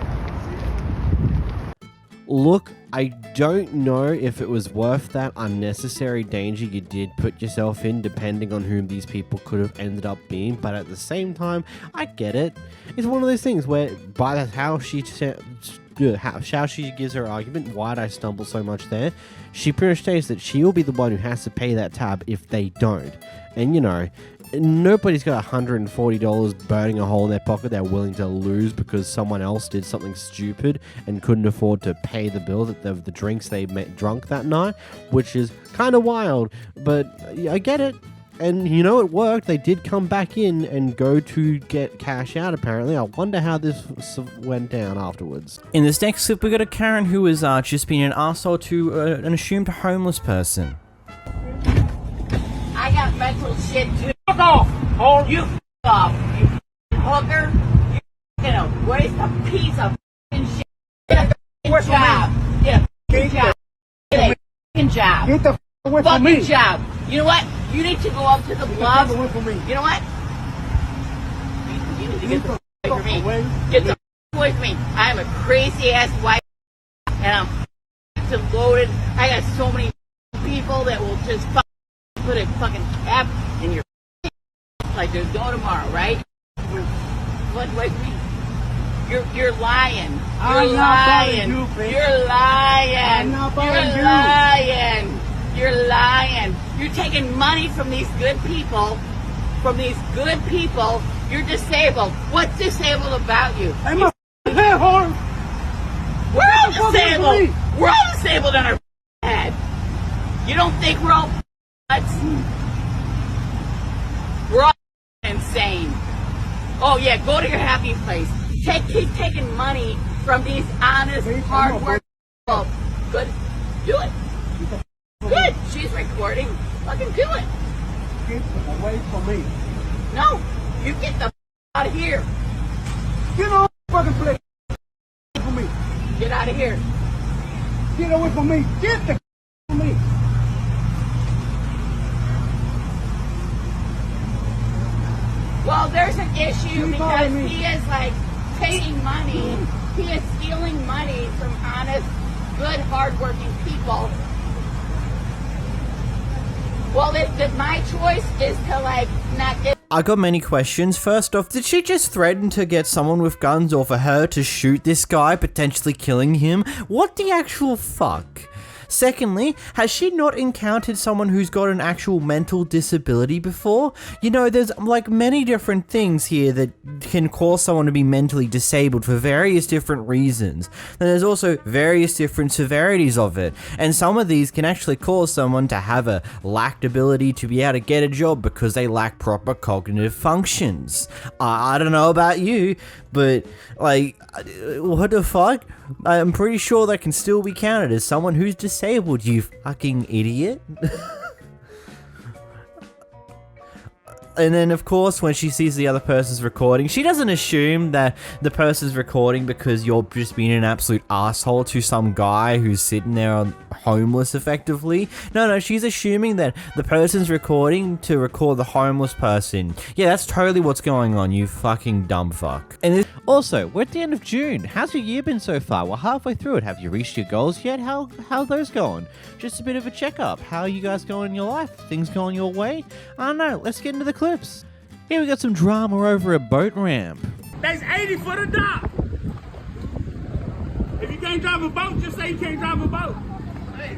Look, I don't know if it was worth that unnecessary danger you did put yourself in, depending on whom these people could have ended up being, but at the same time, I get it. It's one of those things where, by how she gives her argument, why'd I stumble so much there, she pretty much states that she will be the one who has to pay that tab if they don't. And you know, nobody's got $140 burning a hole in their pocket they're willing to lose because someone else did something stupid and couldn't afford to pay the bill that the drinks they drunk that night, which is kind of wild, but I get it. And you know, it worked. They did come back in and go to get cash out, apparently. I wonder how this went down afterwards. In this next clip, we got a Karen who is just being an arsehole to an assumed homeless person. I got mental shit too. Fuck off! Hold you off, you hooker. You a waste a piece of shit. Get a job. Get a job. Get a job. Get the away from fucking me. job. You know what? You need to go up to the bluff. away from me. You know what? You need to get the away from me. Get the away from me. I am a crazy ass white and I'm loaded. I got so many people that will just put a fucking cap in your Just go tomorrow, right? What me? You're lying. You're lying. You're lying. You're lying. You're lying. You're taking money from these good people. From these good people. You're disabled. What's disabled about you? I'm a head hard. We're all disabled. We're all disabled in our head. You don't think we're all nuts? We're all insane. Oh yeah, go to your happy place. Keep taking money from these honest, hard-working people. Good. Do it. Good. She's recording. Fucking do it. Get away from me. No. You get the out of here. Get on the fucking place. From me. Get out of here. Get away from me. Get the from me. Well, there's an issue because he is like taking money. He is stealing money from honest, good, hardworking people. Well, my choice is to like not get. I got many questions. First off, did she just threaten to get someone with guns or for her to shoot this guy, potentially killing him? What the actual fuck? Secondly, has she not encountered someone who's got an actual mental disability before? You know, there's like many different things here that can cause someone to be mentally disabled for various different reasons. And there's also various different severities of it. And some of these can actually cause someone to have a lacked ability to be able to get a job because they lack proper cognitive functions. I don't know about you, but like, what the fuck? I'm pretty sure that can still be counted as someone who's disabled, you fucking idiot. And then, of course, when she sees the other person's recording, she doesn't assume that the person's recording because you're just being an absolute asshole to some guy who's sitting there homeless, effectively. No, she's assuming that the person's recording to record the homeless person. Yeah, that's totally what's going on, you fucking dumb fuck. And also, we're at the end of June. How's your year been so far? We're halfway through it. Have you reached your goals yet? How are those going? Just a bit of a checkup. How are you guys going in your life? Things going your way? I don't know. Let's get into the clips. Here we got some drama over a boat ramp. That's 80 for the dock. If you can't drive a boat, just say you can't drive a boat. Hey,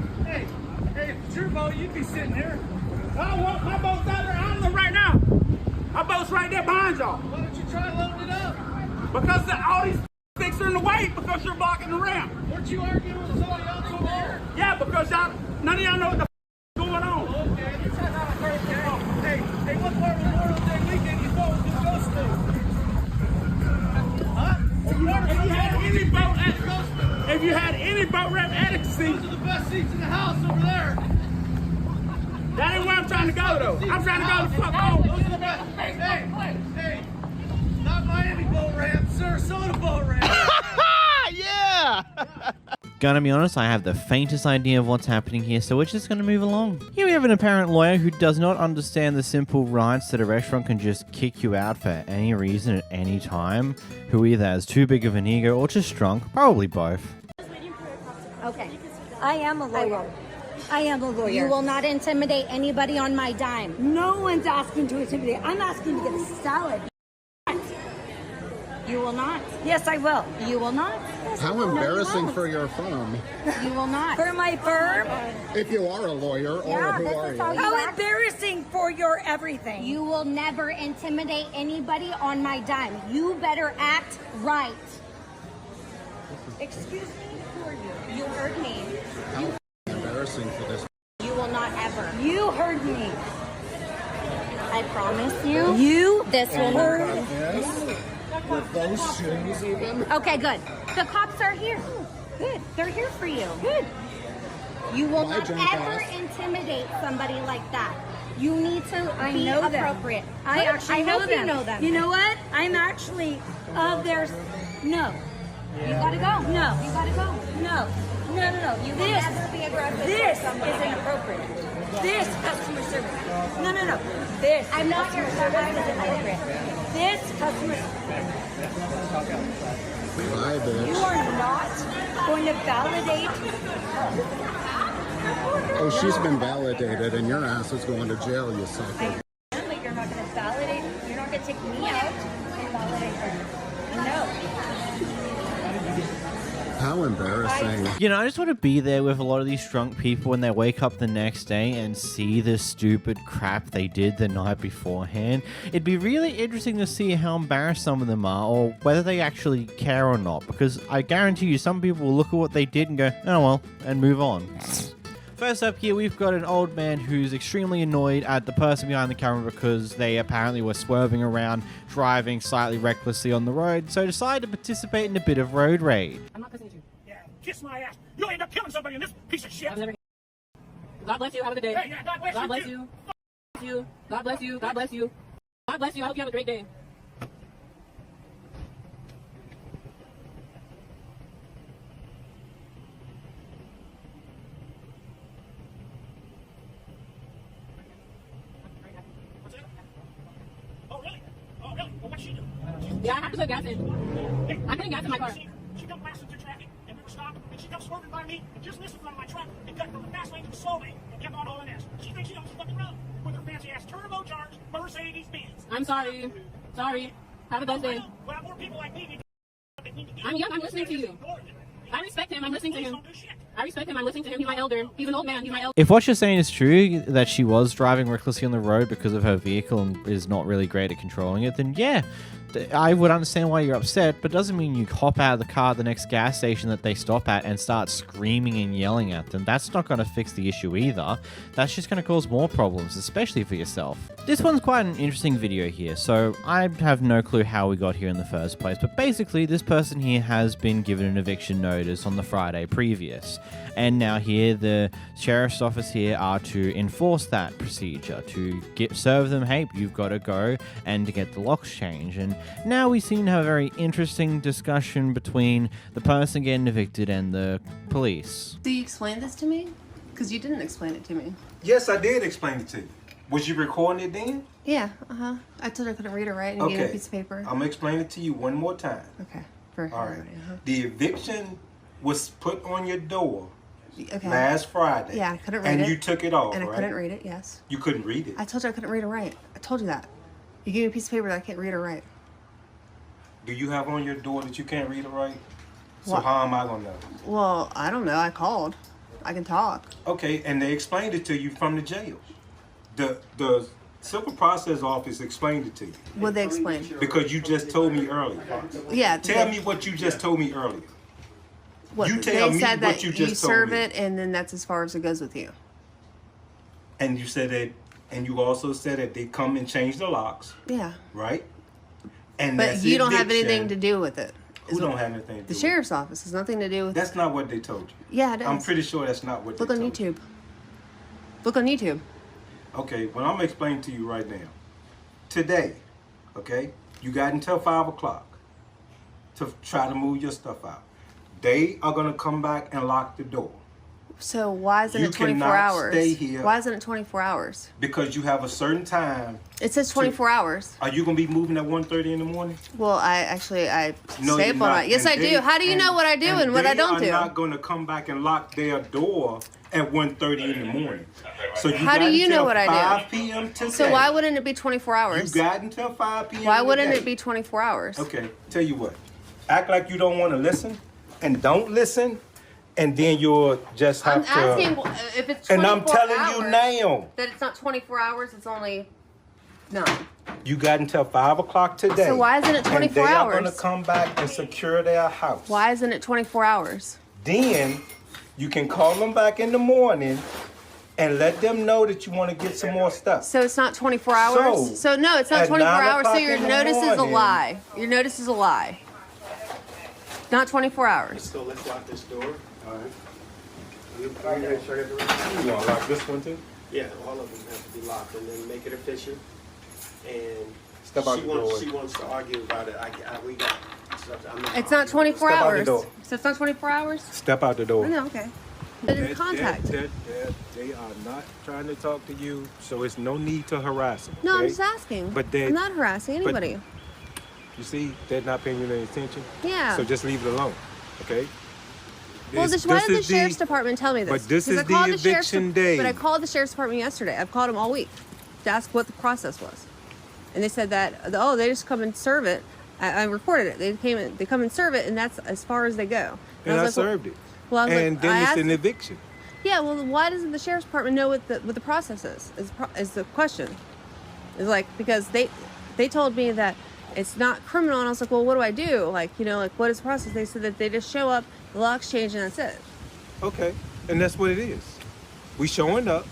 if it's your boat, you'd be sitting there. I want my boat's out there. I don't know right now. My boat's right there behind y'all. Why don't you try loading it up? Because all these sticks are in the way because you're blocking the ramp. Weren't you arguing with all y'all over here? Yeah, because y'all, none of y'all know what the going on. Okay. Hey, what part of Memorial Day weekend you thought was going to go to? Huh? If you had any boat ramp addicts, those are the best seats in the house over there. That ain't where I'm trying to go, though. I'm trying to go to fuck home. Those are the best. Hey, not Miami boat ramp, Sarasota boat ramp. Yeah! Gonna be honest, I have the faintest idea of what's happening here, so we're just gonna move along. Here we have an apparent lawyer who does not understand the simple rights that a restaurant can just kick you out for any reason at any time, who either has too big of an ego or just drunk, probably both. Okay. I am a lawyer. I am a lawyer. You will not intimidate anybody on my dime. No one's asking to intimidate. I'm asking to get a salad. You will not. Yes, I will. You will not. Yes, How embarrassing for your firm. You will not. For my firm? If you are a lawyer, or who are you? How embarrassing for your everything. You will never intimidate anybody on my dime. You better act right. Excuse me, who are you? You heard me. How embarrassing for this. You will not ever. You heard me. I promise you. This will hurt. With those shoes even? Okay, good. The cops are here. Good. They're here for you. Good. You will not ever intimidate somebody like that. You need to be appropriate. I actually know them. You know what? I'm actually of theirs. No. You gotta go. No. You gotta go. No. No. You will never be aggressive. This is inappropriate. This customer service. No. This. I'm not your service is inappropriate. This customer service. Bye, bitch. You are not going to validate. Oh, she's been validated, and your ass is going to jail, you sucker. But you're not going to validate. You're to take me out and not let it go. No. How embarrassing. You know, I just want to be there with a lot of these drunk people when they wake up the next day and see the stupid crap they did the night beforehand. It'd be really interesting to see how embarrassed some of them are, or whether they actually care or not, because I guarantee you some people will look at what they did and go, oh well, and move on. First up here, we've got an old man who's extremely annoyed at the person behind the camera because they apparently were swerving around, driving slightly recklessly on the road, so decided to participate in a bit of road rage. I'm not listening to you. Yeah, kiss my ass. You'll end up killing somebody in this piece of shit. God bless you. Have a good day. Hey, yeah, God bless God bless you. you. God bless you. God bless you. God bless you. I hope you have a great day. Yeah, I have to put gas in. I couldn't gas in my car. She come blasting through traffic, and we were stopped, and she comes swerving by me, and just missed in front of my truck, and got from the fast lane to the slow lane, and kept on hauling ass. She thinks she owns the fucking road with her fancy ass turbocharged Mercedes-Benz. I'm sorry. Sorry. Have a blessed day. Well, more people like me need to get I'm young. I'm listening to you. I respect him. I'm listening to him. I respect him. I'm listening to him. He's my elder. He's an old man. He's my elder. If what you're saying is true, that she was driving recklessly on the road because of her vehicle and is not really great at controlling it, then yeah, I would understand why you're upset, but doesn't mean you hop out of the car at the next gas station that they stop at and start screaming and yelling at them. That's not going to fix the issue either. That's just going to cause more problems, especially for yourself. This one's quite an interesting video here, so I have no clue how we got here in the first place, but basically this person here has been given an eviction notice on the Friday previous, and now here the sheriff's office here are to enforce that procedure, to serve them, hey, you've got to go and to get the locks changed. And now we seem to have a very interesting discussion between the person getting evicted and the police. Do you explain this to me? Because you didn't explain it to me. Yes, I did explain it to you. Was you recording it then? Yeah, I told her I couldn't read or write and gave her a piece of paper. I'm going to explain it to you one more time. Okay. For all right. The eviction was put on your door okay. last Friday. Yeah, I couldn't read it. And you took it off, and right? I couldn't read it, yes. You couldn't read it? I told you I couldn't read or write. I told you that. You gave me a piece of paper that I can't read or write. Do you have on your door that you can't read or write? So What? how am I going to know? Well, I don't know. I called. I can talk. Okay, and they explained it to you from the jail. The civil process office explained it to you. What they explain? Because you just told me earlier. Yeah. Tell me what you just told me earlier. What, You tell they me said what that you just told serve me. it, and then that's as far as it goes with you. And you said that, and you also said that they come and change the locks, Yeah. right? And But that's you don't have eviction. anything to do with it. Who don't have anything to do The with sheriff's office has nothing to do with it? That's not what they told you. Yeah, it is. I'm pretty sure that's not what Look they on told you. YouTube. Look on YouTube. Okay, well, I'm explaining to you right now. Today, okay, you got until 5 o'clock to try to move your stuff out. They are going to come back and lock the door. So why isn't You it 24 cannot hours? stay here. Why isn't it 24 hours? Because you have a certain time. It says 24 hours. Are you going to be moving at 1:30 in the morning? Well, I No, stay you're up all not. night. Yes, And I do. they- How do you know what I do and what I don't They do? are not going to come back and lock their door at 1:30 in the morning. So you How got do you know until what I do? 5 p.m. today. So why wouldn't it be 24 hours? You got until 5 p.m. Why wouldn't today. it be 24 hours? Okay, tell you what. Act like you don't want to listen and don't listen, and then you'll just I'm have to. asking if it's 24 and I'm telling hours, you now. that it's not 24 hours, it's only 9. You got until 5 o'clock today. So why isn't it 24 and they are hours? going to come back and secure their house. Why isn't it 24 hours? Then you can call them back in the morning and let them know that you want to get some more stuff. So it's not 24 hours? So no, it's not at 24 9 hours, so o'clock your in the notice is a morning- lie. Your notice is a lie. Not 24 hours. So let's lock this door. All right. You want to lock this one too? Yeah, all of them have to be locked, and then make it official. And Step out the door. she wants to argue about it. We got. I'm not It's not 24 Step out the hours. door. So it's not 24 hours? Step out the door. I know, okay. But it's contact. They are not trying to talk to you, so it's no need to harass them. No, I'm okay? just asking. But they, I'm not harassing but- anybody. You see, they're not paying you any attention. Yeah. So just leave it alone, okay? Well, why did the sheriff's department tell me this? But this 'Cause is I called the sheriff's eviction day. But I called the sheriff's department yesterday. I've called them all week to ask what the process was. And they said that, oh, they just come and serve it. I reported it. They come and serve it, and that's as far as they go. And I served it. Well, and then it's an eviction. Yeah, well, why doesn't the sheriff's department know what the process is the question. It's like, because they told me that it's not criminal, and I was like, well, what do I do? Like, you know, like, what is the process? They said that they just show up, the locks change, and that's it. Okay, and that's what it is. We showing up.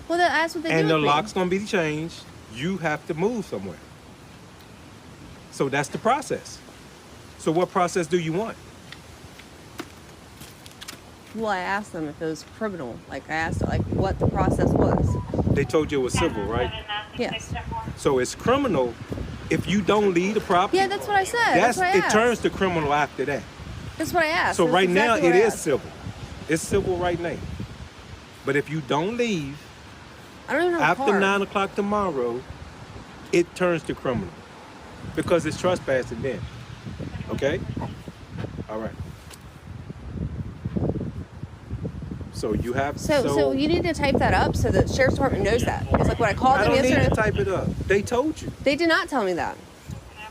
Well, that's what they do. And the lock's gonna be changed. You have to move somewhere. So that's the process. So what process do you want? Well, I asked them if it was criminal. Like, I asked like what the process was. They told you it was civil, right? Yes. So it's criminal if you don't leave the property. Yeah, that's what I said. That's what I it asked. turns to criminal after that. That's what I asked. So That's right now exactly it what I is asked. civil. It's civil right now. But if you don't leave I don't even have a after car. 9 o'clock tomorrow, it turns to criminal. Because it's trespassing then. Okay? All right. So you have So you need to type that up so the sheriff's department knows that. It's like when I called I them don't yesterday. need to type it up. They told you. They did not tell me that.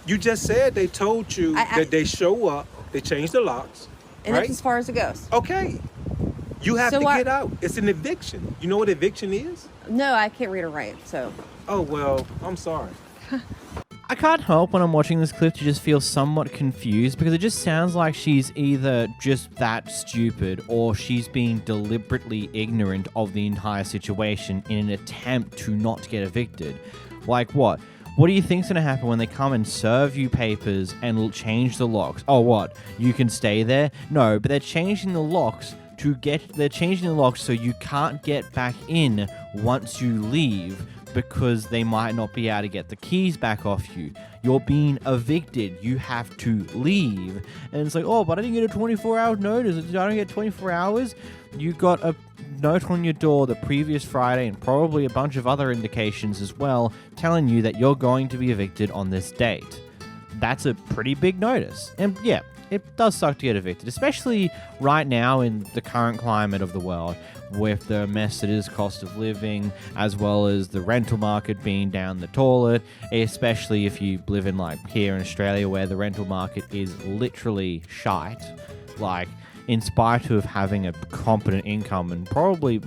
You just said they told you that they show up, they change the locks, And right? that's as far as it goes. Okay. You have So to what- get out. It's an eviction. You know what eviction is? No, I can't read or write, so. Oh, well, I'm sorry. I can't help when I'm watching this clip to just feel somewhat confused because it just sounds like she's either just that stupid or she's being deliberately ignorant of the entire situation in an attempt to not get evicted. Like what? What do you think's going to happen when they come and serve you papers and change the locks? Oh, what? You can stay there? No, but they're changing the locks so you can't get back in once you leave because they might not be able to get the keys back off you. You're being evicted. You have to leave. And it's like, oh, but I didn't get a 24-hour notice. I don't get 24 hours. You got a note on your door the previous Friday and probably a bunch of other indications as well telling you that you're going to be evicted on this date. That's a pretty big notice. And yeah, it does suck to get evicted, especially right now in the current climate of the world with the mess that is cost of living, as well as the rental market being down the toilet, especially if you live in like here in Australia where the rental market is literally shite. Like, in spite of having a competent income and probably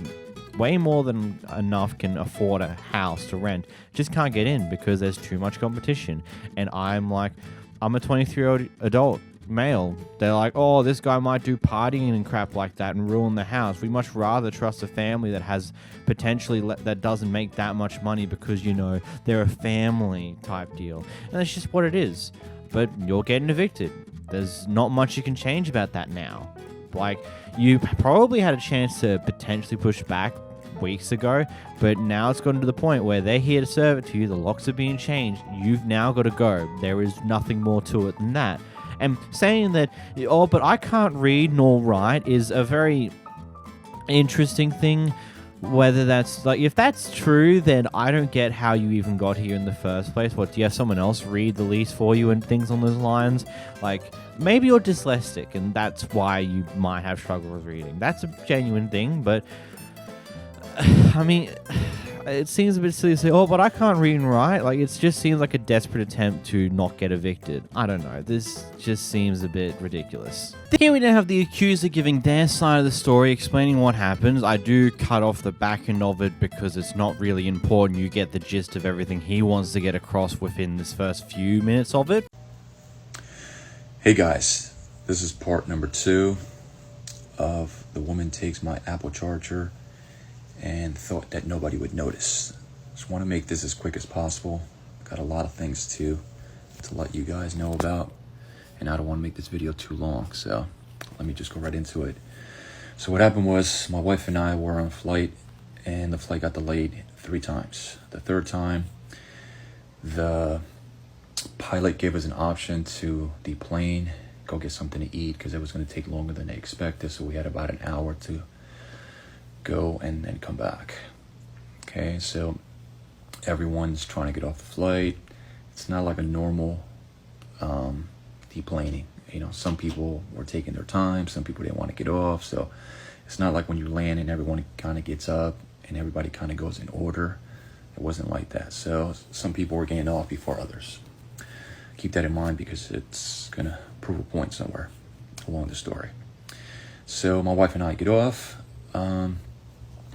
way more than enough can afford a house to rent, just can't get in because there's too much competition. And I'm a 23-year-old adult male. They're like, oh, this guy might do partying and crap like that and ruin the house. We much rather trust a family that has potentially that doesn't make that much money because, you know, they're a family type deal. And that's just what it is. But you're getting evicted. There's not much you can change about that now. Like, you probably had a chance to potentially push back weeks ago, but now it's gotten to the point where they're here to serve it to you. The locks are being changed. You've now got to go. There is nothing more to it than that. And saying that, oh, but I can't read nor write is a very interesting thing. Whether that's, like, if that's true, then I don't get how you even got here in the first place. What, do you have someone else read the lease for you and things on those lines? Like, maybe you're dyslexic and that's why you might have trouble with reading. That's a genuine thing, but I mean, it seems a bit silly to say, oh, but I can't read and write. Like, it just seems like a desperate attempt to not get evicted. I don't know. This just seems a bit ridiculous. Here we now have the accuser giving their side of the story, explaining what happens. I do cut off the back end of it because it's not really important. You get the gist of everything he wants to get across within this first few minutes of it. Hey guys, this is part number 2 of the woman takes my Apple charger and thought that nobody would notice. Just want to make this as quick as possible. Got a lot of things to let you guys know about, and I don't want to make this video too long, so let me just go right into it. So what happened was my wife and I were on a flight, and the flight got delayed 3 times. The 3rd time, the pilot gave us an option to deplane, go get something to eat because it was going to take longer than they expected, so we had about an hour to go and then come back. Okay, so everyone's trying to get off the flight. It's not like a normal deplaning. You know, some people were taking their time, some people didn't want to get off, so it's not like when you land and everyone kind of gets up and everybody kind of goes in order. It wasn't like that. So some people were getting off before others. Keep that in mind because it's going to prove a point somewhere along the story. So my wife and I get off, and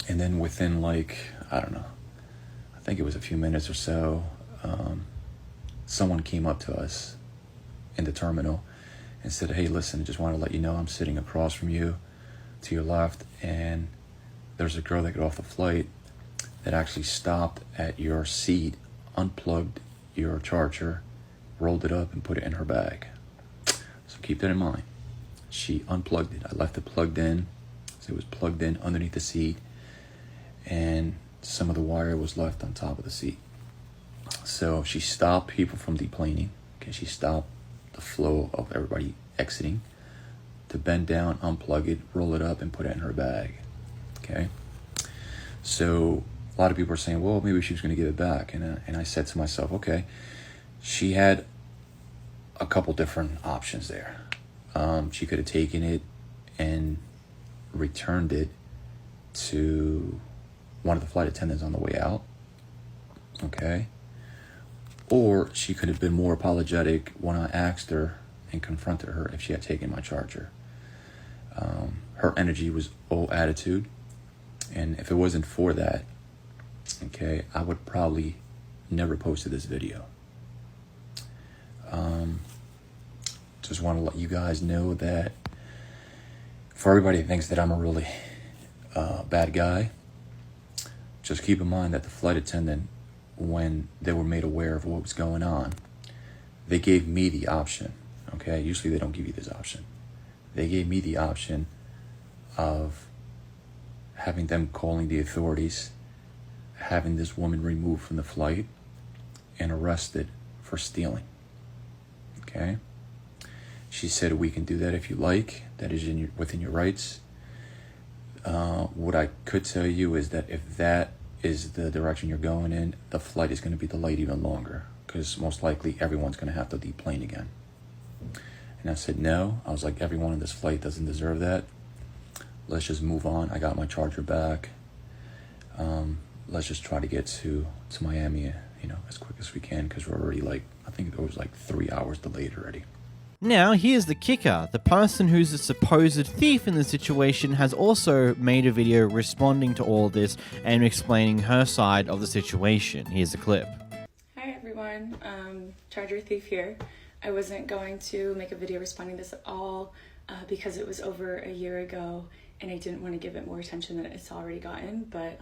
then within like, I don't know, I think it was a few minutes or so, someone came up to us in the terminal and said, hey, listen, I just want to let you know I'm sitting across from you to your left, and there's a girl that got off the flight that actually stopped at your seat, unplugged your charger, rolled it up and put it in her bag. So keep that in mind. She unplugged it. I left it plugged in. So it was plugged in underneath the seat, and some of the wire was left on top of the seat. So she stopped people from deplaning. Okay, she stopped the flow of everybody exiting to bend down, unplug it, roll it up, and put it in her bag. Okay. So a lot of people are saying, well, maybe she was going to give it back. And I said to myself, okay, she had a couple different options there. She could have taken it and returned it to one of the flight attendants on the way out. Okay. Or she could have been more apologetic when I asked her and confronted her if she had taken my charger. Her energy was all attitude. And if it wasn't for that, okay, I would probably never posted this video. Just want to let you guys know that for everybody that thinks that I'm a really bad guy, just keep in mind that the flight attendant, when they were made aware of what was going on, they gave me the option. Okay, usually they don't give you this option. They gave me the option of having them calling the authorities, having this woman removed from the flight and arrested for stealing. Okay? She said, we can do that if you like. That is within your rights. What I could tell you is that if that is the direction you're going in, the flight is going to be delayed even longer, because most likely everyone's going to have to deplane again. And I said, no. I was like, everyone on this flight doesn't deserve that. Let's just move on. I got my charger back. Let's just try to get to Miami, as quick as we can, because we're already I think it was 3 hours delayed already. Now, here's the kicker. The person who's a supposed thief in the situation has also made a video responding to all this and explaining her side of the situation. Here's the clip. Hi everyone, Charger Thief here. I wasn't going to make a video responding to this at all because it was over a year ago and I didn't want to give it more attention than it's already gotten, but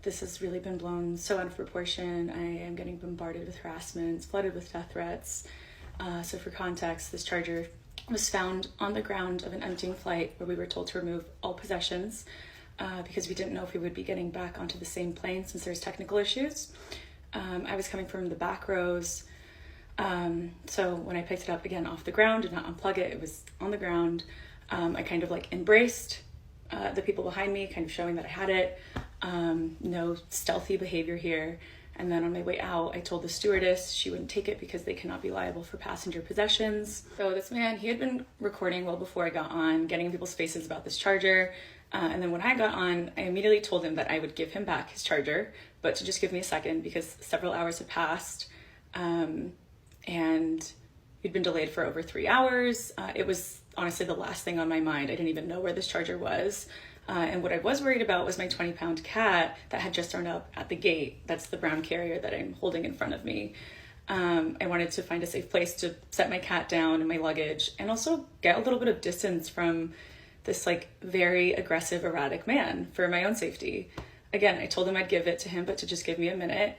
this has really been blown so out of proportion. I am getting bombarded with harassment, flooded with death threats. So for context, this charger was found on the ground of an emptying flight where we were told to remove all possessions because we didn't know if we would be getting back onto the same plane since there's technical issues. I was coming from the back rows. So when I picked it up again off the ground, did not unplug it, it was on the ground. I kind of embraced the people behind me, kind of showing that I had it. No stealthy behavior here. And then on my way out, I told the stewardess she wouldn't take it because they cannot be liable for passenger possessions. So this man, he had been recording well before I got on, getting in people's faces about this charger. And then when I got on, I immediately told him that I would give him back his charger, but to just give me a second because several hours had passed. And we'd been delayed for over 3 hours. It was honestly the last thing on my mind. I didn't even know where this charger was. And what I was worried about was my 20-pound cat that had just turned up at the gate. That's the brown carrier that I'm holding in front of me. I wanted to find a safe place to set my cat down and my luggage and also get a little bit of distance from this very aggressive, erratic man for my own safety. Again, I told him I'd give it to him, but to just give me a minute.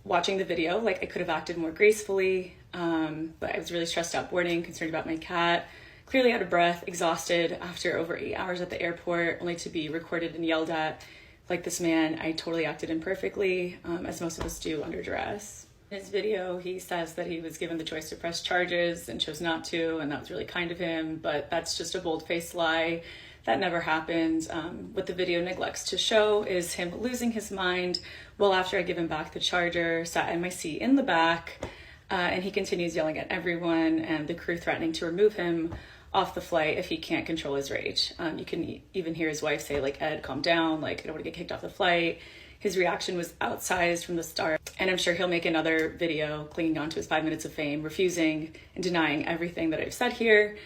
Watching the video, I could have acted more gracefully, but I was really stressed out boarding, concerned about my cat. Clearly out of breath, exhausted after over 8 hours at the airport, only to be recorded and yelled at. Like this man, I totally acted imperfectly, as most of us do under duress. In his video, he says that he was given the choice to press charges and chose not to, and that was really kind of him, but that's just a bold-faced lie. That never happened. What the video neglects to show is him losing his mind well after I give him back the charger, sat in my seat in the back, and he continues yelling at everyone and the crew threatening to remove him off the flight if he can't control his rage. You can even hear his wife say, Ed, calm down, I don't want to get kicked off the flight. His reaction was outsized from the start, and I'm sure he'll make another video clinging on to his 5 minutes of fame, refusing and denying everything that I've said here.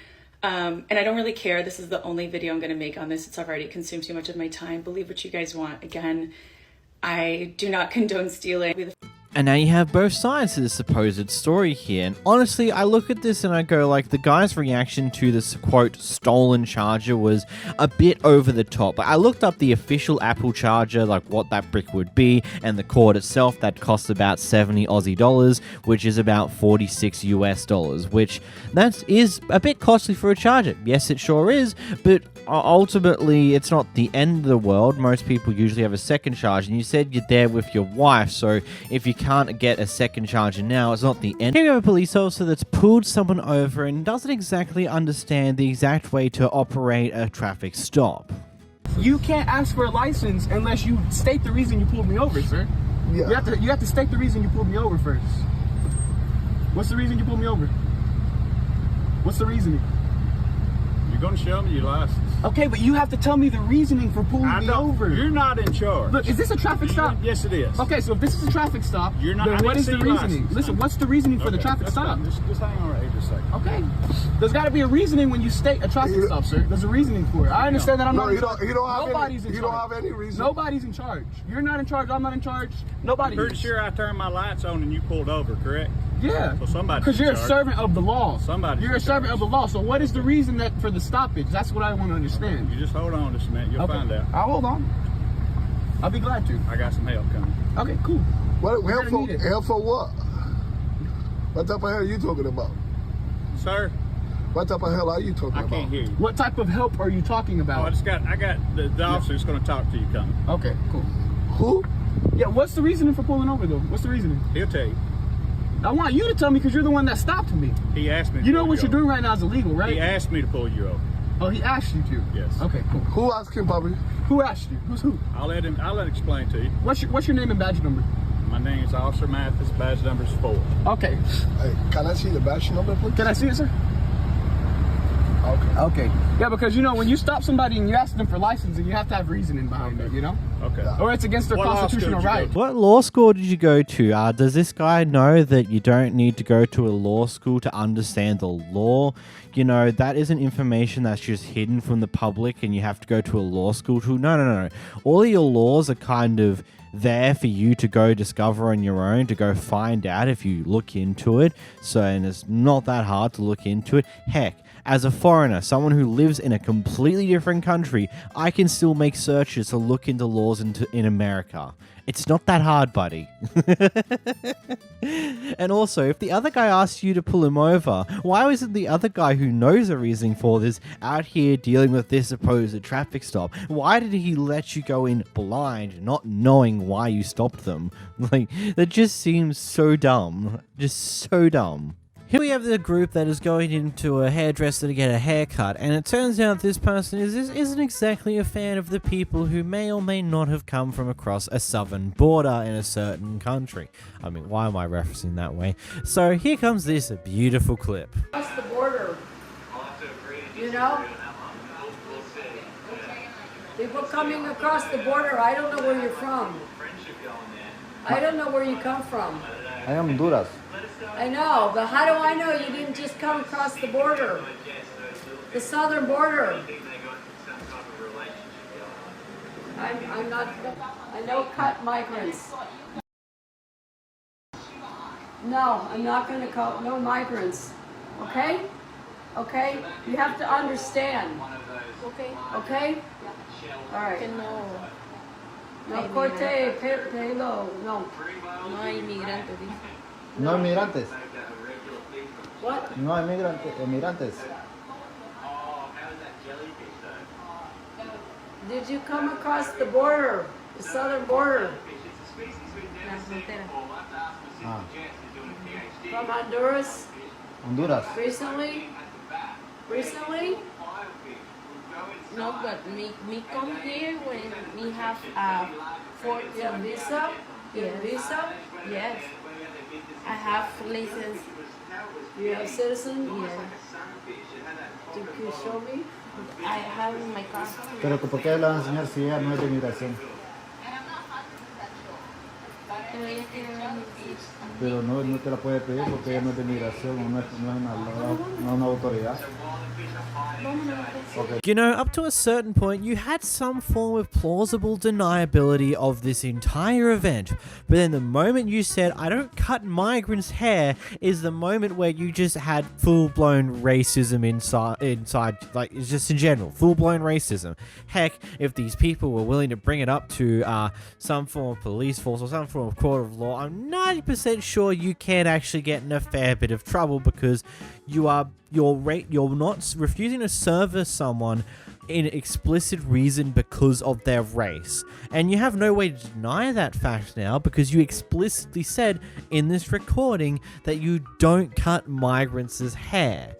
And I don't really care. This is the only video I'm going to make on this. It's already consumed too much of my time. Believe what you guys want. Again, I do not condone stealing. And now you have both sides to the supposed story here. And honestly, I look at this and I go like the guy's reaction to this quote stolen charger was a bit over the top. I looked up the official Apple charger, like what that brick would be, and the cord itself that costs about 70 Aussie dollars, which is about 46 US dollars, which that is a bit costly for a charger. Yes, it sure is, but ultimately it's not the end of the world. Most people usually have a second charger, and you said you're there with your wife, so if you can't get a second charger now, it's not the end. Here we have a police officer that's pulled someone over and doesn't exactly understand the exact way to operate a traffic stop. You can't ask for a license unless you state the reason you pulled me over, sir. Yeah. You have to state the reason you pulled me over first. What's the reason you pulled me over? What's the reasoning? You're going to show me your license. Okay, but you have to tell me the reasoning for pulling me over. You're not in charge. Look, is this a traffic stop? Yes, it is. Okay, so if this is a traffic stop, you're not, then what is the reasoning? License. Listen, what's the reasoning for the traffic stop? Just hang on right here just a second. Okay. There's got to be a reasoning when you state a traffic stop, sir. There's a reasoning for it. I understand that I'm not in charge. Nobody's in charge. You don't have any reason. Nobody's in charge. You're not in charge. I'm not in charge. Nobody I'm pretty is. sure I turned my lights on and you pulled over, correct? Yeah. So somebody. Because you're a servant of the law. Somebody. You're a servant of the law. So what is the reason that for the stoppage? That's what I want to understand. You just hold on just a minute. You'll find out. I'll hold on. I'll be glad to. I got some help coming. Okay, cool. Help for what? What type of hell are you talking about? Sir? What type of hell are you talking about? I can't hear you. What type of help are you talking about? I got the officer's going to talk to you coming. Okay, cool. Who? Yeah, what's the reasoning for pulling over though? What's the reasoning? He'll tell you. I want you to tell me because you're the one that stopped me. He asked me to You know pull what you you're doing right now is illegal, right? He asked me to pull you over. Oh, he asked you to? Yes. Okay, cool. Who asked him, Bobby? Who asked you? Who's who? I'll let him explain to you. What's your name and badge number? My name is Officer Mathis, badge number is 4. Okay. Hey, can I see the badge number, please? Can I see it, sir? Okay. Okay. Yeah, because you know when you stop somebody and you ask them for licensing, you have to have reasoning behind it, you know? Okay. Or it's against their constitutional right. What law school did you go to? Does this guy know that you don't need to go to a law school to understand the law? You know, that isn't information that's just hidden from the public and you have to go to a law school to. No. All of your laws are kind of there for you to go discover on your own, to go find out if you look into it. So, and it's not that hard to look into it. Heck, as a foreigner, someone who lives in a completely different country, I can still make searches to look into laws in America. It's not that hard, buddy. And also, if the other guy asked you to pull him over, why wasn't the other guy who knows the reasoning for this out here dealing with this supposed traffic stop? Why did he let you go in blind, not knowing why you stopped them? Like, that just seems so dumb. Just so dumb. Here we have the group that is going into a hairdresser to get a haircut, and it turns out this person isn't exactly a fan of the people who may or may not have come from across a southern border in a certain country. I mean, why am I referencing that way? So here comes this beautiful clip. Across the border, you know? People coming across the border, I don't know where you're from. I don't know where you come from. I am Honduras. I know, but how do I know you didn't just come across the border? The southern border. I'm not, I know cut migrants. No, I'm not going to call, no migrants. Okay? Okay? You have to understand. Okay? Okay? All right. No corte, pelo, no. No hay inmigrantes. No inmigrantes. What? No inmigrantes. Did you come across the border, the southern border? Ah. From Honduras? Honduras. Recently? Recently? No, but we come here when we have for your visa? Yeah. Visa? Yes. I have license. You have citizen? Yeah. You can show me? I have in my car. Pero ¿por qué le van a enseñar si ella no es de inmigración? Pero no te la puede pedir porque ella no es de migración, no es una autoridad. Okay. You know, up to a certain point, you had some form of plausible deniability of this entire event. But then the moment you said, I don't cut migrants' hair, is the moment where you just had full-blown racism inside, like, it's just in general, full-blown racism. Heck, if these people were willing to bring it up to some form of police force or some form of court of law, I'm 90% sure you can actually get in a fair bit of trouble because you're not refusing to service someone in explicit reason because of their race. And you have no way to deny that fact now because you explicitly said in this recording that you don't cut migrants' hair.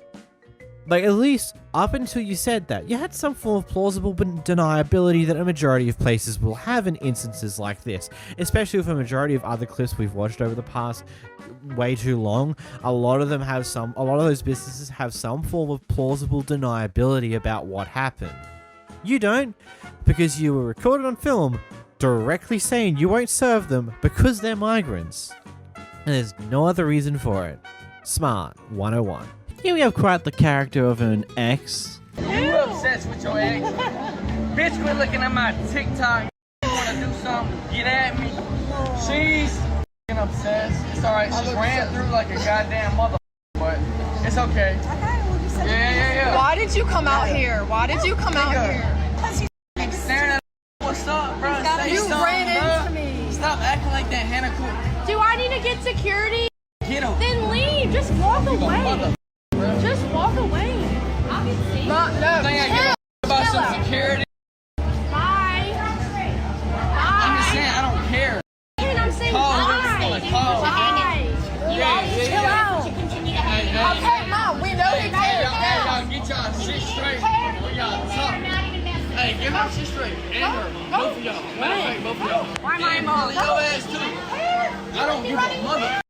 Like, at least up until you said that, you had some form of plausible deniability that a majority of places will have in instances like this. Especially with a majority of other clips we've watched over the past way too long. A lot of those businesses have some form of plausible deniability about what happened. You don't, because you were recorded on film directly saying you won't serve them because they're migrants. And there's no other reason for it. Smart 101. Here we have quite the character of an ex. You obsessed with your ex? Bitch, quit looking at my TikTok. You wanna do something? Get at me. She's obsessed. It's alright. She ran through like a goddamn mother, but it's okay. Yeah. Why did you come out here? Why did you come out here? Because he's staring at what's up, bro? You ran into me. Stop acting like that, Hannah. Do I need to get security? Get him. Then leave. Just walk away. Just walk away. I'll be safe. No. I about some security. Bye. I'm just saying, I don't care. I'm saying bye. Chill out. Okay, Mom, we know he cares. Y'all get y'all shit straight. Y'all talk. Hey, get her shit straight. And her. Both of y'all. Matter of fact, both of y'all. Why my mom? Your ass too. I don't give a mother.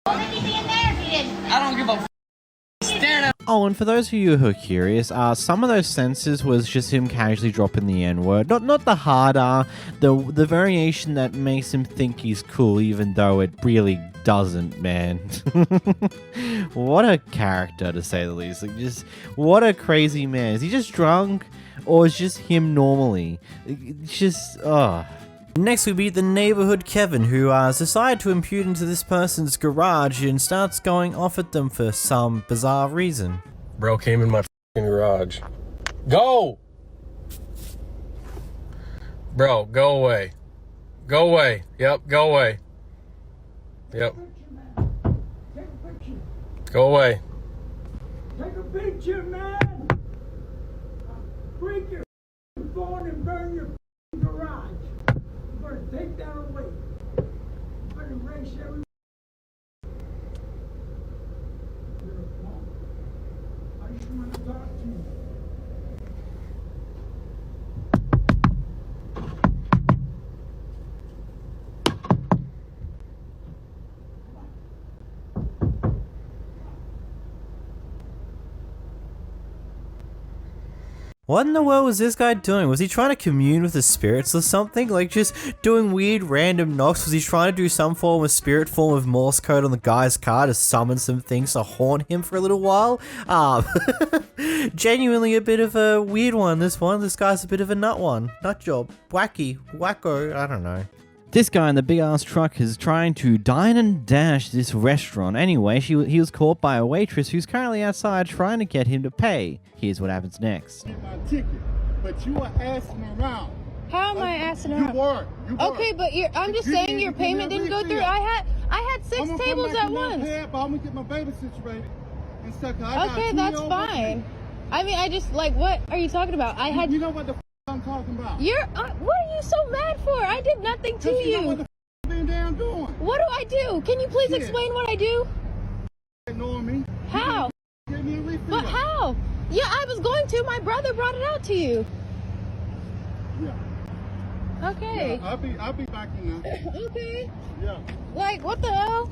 I don't give a staring at. Oh, and for those of you who are curious, some of those sentences was just him casually dropping the N-word. Not the hard R, the variation that makes him think he's cool, even though it really doesn't, man. What a character, to say the least. Like, just what a crazy man. Is he just drunk, or is just him normally? It's just, Next we meet the neighborhood Kevin, who has decided to impute into this person's garage and starts going off at them for some bizarre reason. Bro came in my f***ing garage. Go! Bro, go away. Go away. Yep, go away. Yep. Go away. Take a picture, man. Break your phone and burn your garage. You're gonna take that away. You're gonna erase every. I just want to talk to you. What in the world was this guy doing? Was he trying to commune with the spirits or something? Like, just doing weird random knocks? Was he trying to do some form of spirit form of Morse code on the guy's car to summon some things to haunt him for a little while? Genuinely a bit of a weird one, this one. This guy's a bit of a nut one. Nut job. Wacky. Wacko. I don't know. This guy in the big ass truck is trying to dine and dash this restaurant. Anyway, he was caught by a waitress who's currently outside trying to get him to pay. Here's what happens next. My ticket, but you were asking around. How am I asking around? You were. Okay, but I'm just saying your payment didn't go through. I had 6 tables at once. I'm gonna get my baby situated and stuff. Okay, that's fine. I mean, I just what are you talking about? You know what the I'm talking about. What are you so mad for? I did nothing to you. You know what the been down doing. What do I do? Can you please explain what I do? Ignoring me. How? Give me a refill. But how? Yeah, I was going to. My brother brought it out to you. Yeah. Okay. Yeah, I'll be back in there. Okay. Yeah. What the hell?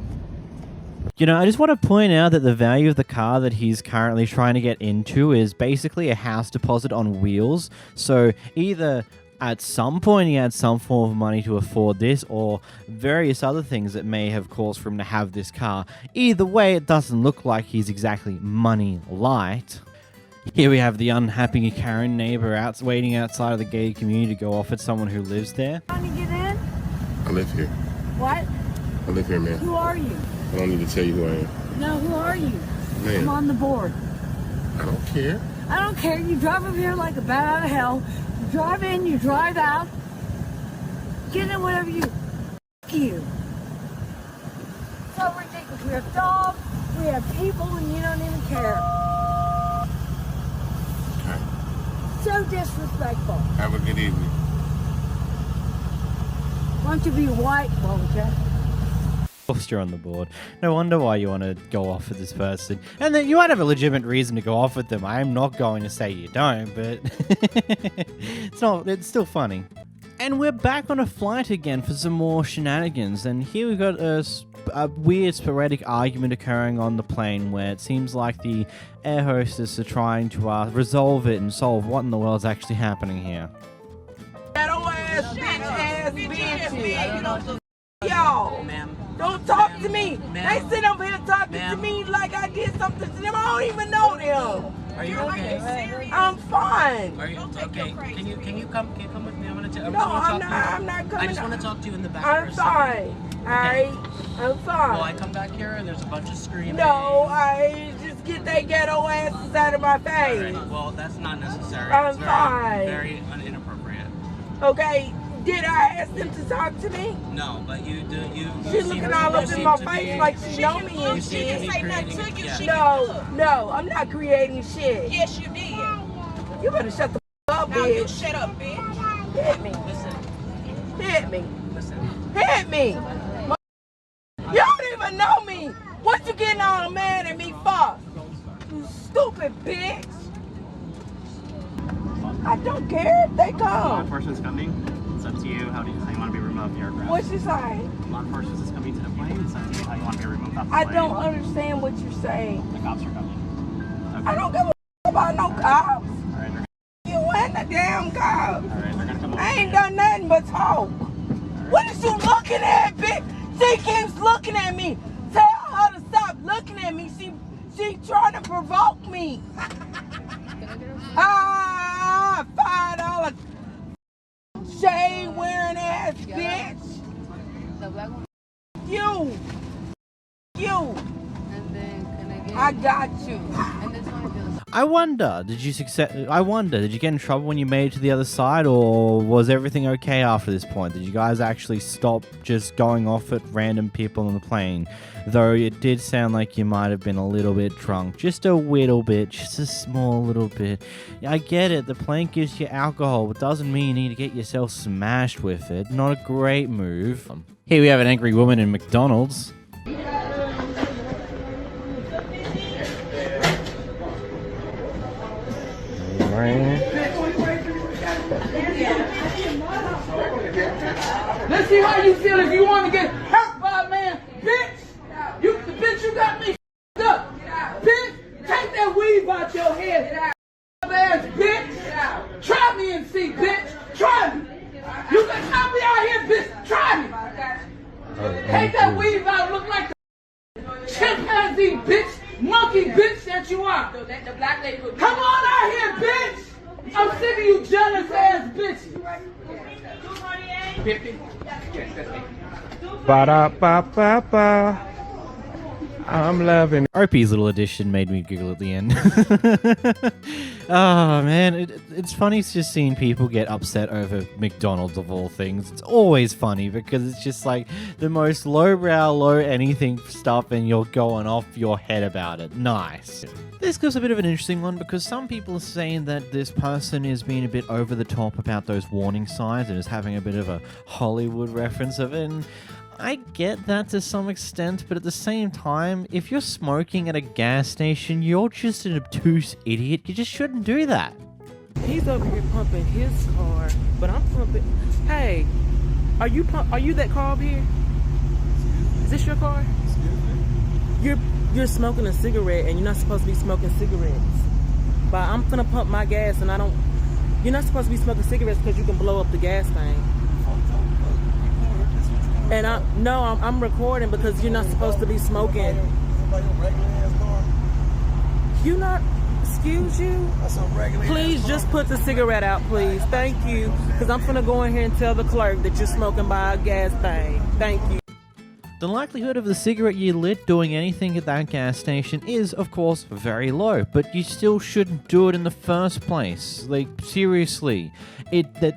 You know, I just want to point out that the value of the car that he's currently trying to get into is basically a house deposit on wheels. So either At some point, he had some form of money to afford this, or various other things that may have caused for him to have this car. Either way, it doesn't look like he's exactly money light. Here we have the unhappy Karen neighbor waiting outside of the gated community to go off at someone who lives there. Trying to get in? I live here. What? I live here, man. Who are you? I don't need to tell you who I am. No, who are you? Man. I'm on the board. I don't care. I don't care. You drive up here like a bat out of hell. You drive in, you drive out. Get in whatever you. F you. So ridiculous. We have dogs, we have people, and you don't even care. Okay. So disrespectful. Have a good evening. Why don't you be white, won't you? Whilst you're on the board. No wonder why you want to go off with this person. And then you might have a legitimate reason to go off with them. I am not going to say you don't, but it's still funny. And we're back on a flight again for some more shenanigans. And here we've got a weird sporadic argument occurring on the plane where it seems like the air hostess are trying to resolve it and solve what in the world is actually happening here. Ghetto ass, bitches. Y'all, don't talk to me. They sit up here talking to me like I did something to them. I don't even know them. Are you okay? I'm fine. Are you okay? Can you come with me? I'm not coming. I just want to talk to you in the back. I'm fine. Alright, I'm fine. Well, I come back here and there's a bunch of screaming. No, I just get that ghetto asses out of my face. Alright, well, that's not necessary. I'm fine. Very inappropriate. Okay, did I ask them to talk to me? No, but you do. She's looking all up in my face like she know me and she shit. didn't say nothing to you. No, I'm not creating shit. Yes, you did. You better shut the up, No, you bitch. shut up, bitch. Hit me. Listen. Hit me. Listen. Hit me. You don't even know me. What you getting all mad at me for? You stupid bitch. I don't care if they Law come. enforcement's coming. It's up to you how you want to be removed off the aircraft. What you saying? Law enforcement is coming to the plane. It's up to you how you want to be removed off the I plane. don't understand what you're saying. The cops are coming. Okay. I don't give a about no cops. All right, You and the damn cops. all right, they're gonna come over. I ain't done nothing but talk. What is you looking at, bitch? She keeps looking at me. Tell her to stop looking at me. She trying to provoke me. $5 shade wearing ass bitch. You. I got you. I wonder, did you get in trouble when you made it to the other side, or was everything okay after this point? Did you guys actually stop just going off at random people on the plane? Though it did sound like you might have been a little bit drunk. Just a little bit, just a small little bit. I get it, the plane gives you alcohol, but doesn't mean you need to get yourself smashed with it. Not a great move. Here we have an angry woman in McDonald's. Let's see how you feel if you want to get hurt by a man, bitch. You got me up, bitch. Take that weave out your head, ass bitch. Try me and see, bitch. Try me. You can come me out here, bitch. Try me. Take that weave out. Look like the chimpanzee, bitch, monkey, bitch that you are. Come on out here, bitch. I'm sick of you jealous ass bitches. 50? Yes, that's me. Ba-da-ba-ba-ba. I'm loving it. Opie's little addition made me giggle at the end. Oh man, it's funny just seeing people get upset over McDonald's of all things. It's always funny because it's just like the most lowbrow, low anything stuff, and you're going off your head about it. Nice. This was a bit of an interesting one because some people are saying that this person is being a bit over the top about those warning signs and is having a bit of a Hollywood reference of it. And I get that to some extent, but at the same time, if you're smoking at a gas station, you're just an obtuse idiot. You just shouldn't do that. He's over here pumping his car, but I'm pumping. Hey, are you that car over here? Is this your car? You're smoking a cigarette, and you're not supposed to be smoking cigarettes. But I'm gonna pump my gas, and I don't. You're not supposed to be smoking cigarettes because you can blow up the gas thing. And I'm recording because you're not supposed to be smoking. You not, excuse you? Please just put the cigarette out, please. Thank you. Because I'm finna go in here and tell the clerk that you're smoking by a gas thing. Thank you. The likelihood of the cigarette you lit doing anything at that gas station is, of course, very low, but you still shouldn't do it in the first place. Like, seriously.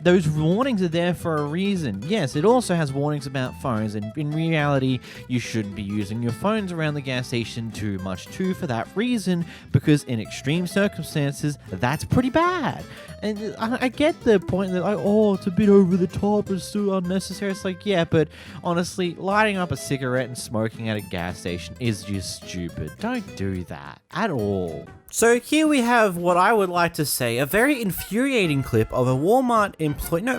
Those warnings are there for a reason. Yes, it also has warnings about phones, and in reality, you shouldn't be using your phones around the gas station too much too for that reason, because in extreme circumstances, that's pretty bad. And I get the point that, like, oh, it's a bit over the top, it's so unnecessary. It's like, yeah, but honestly, lighting up a cigarette and smoking at a gas station is just stupid. Don't do that at all. So here we have what I would like to say, a very infuriating clip of a Walmart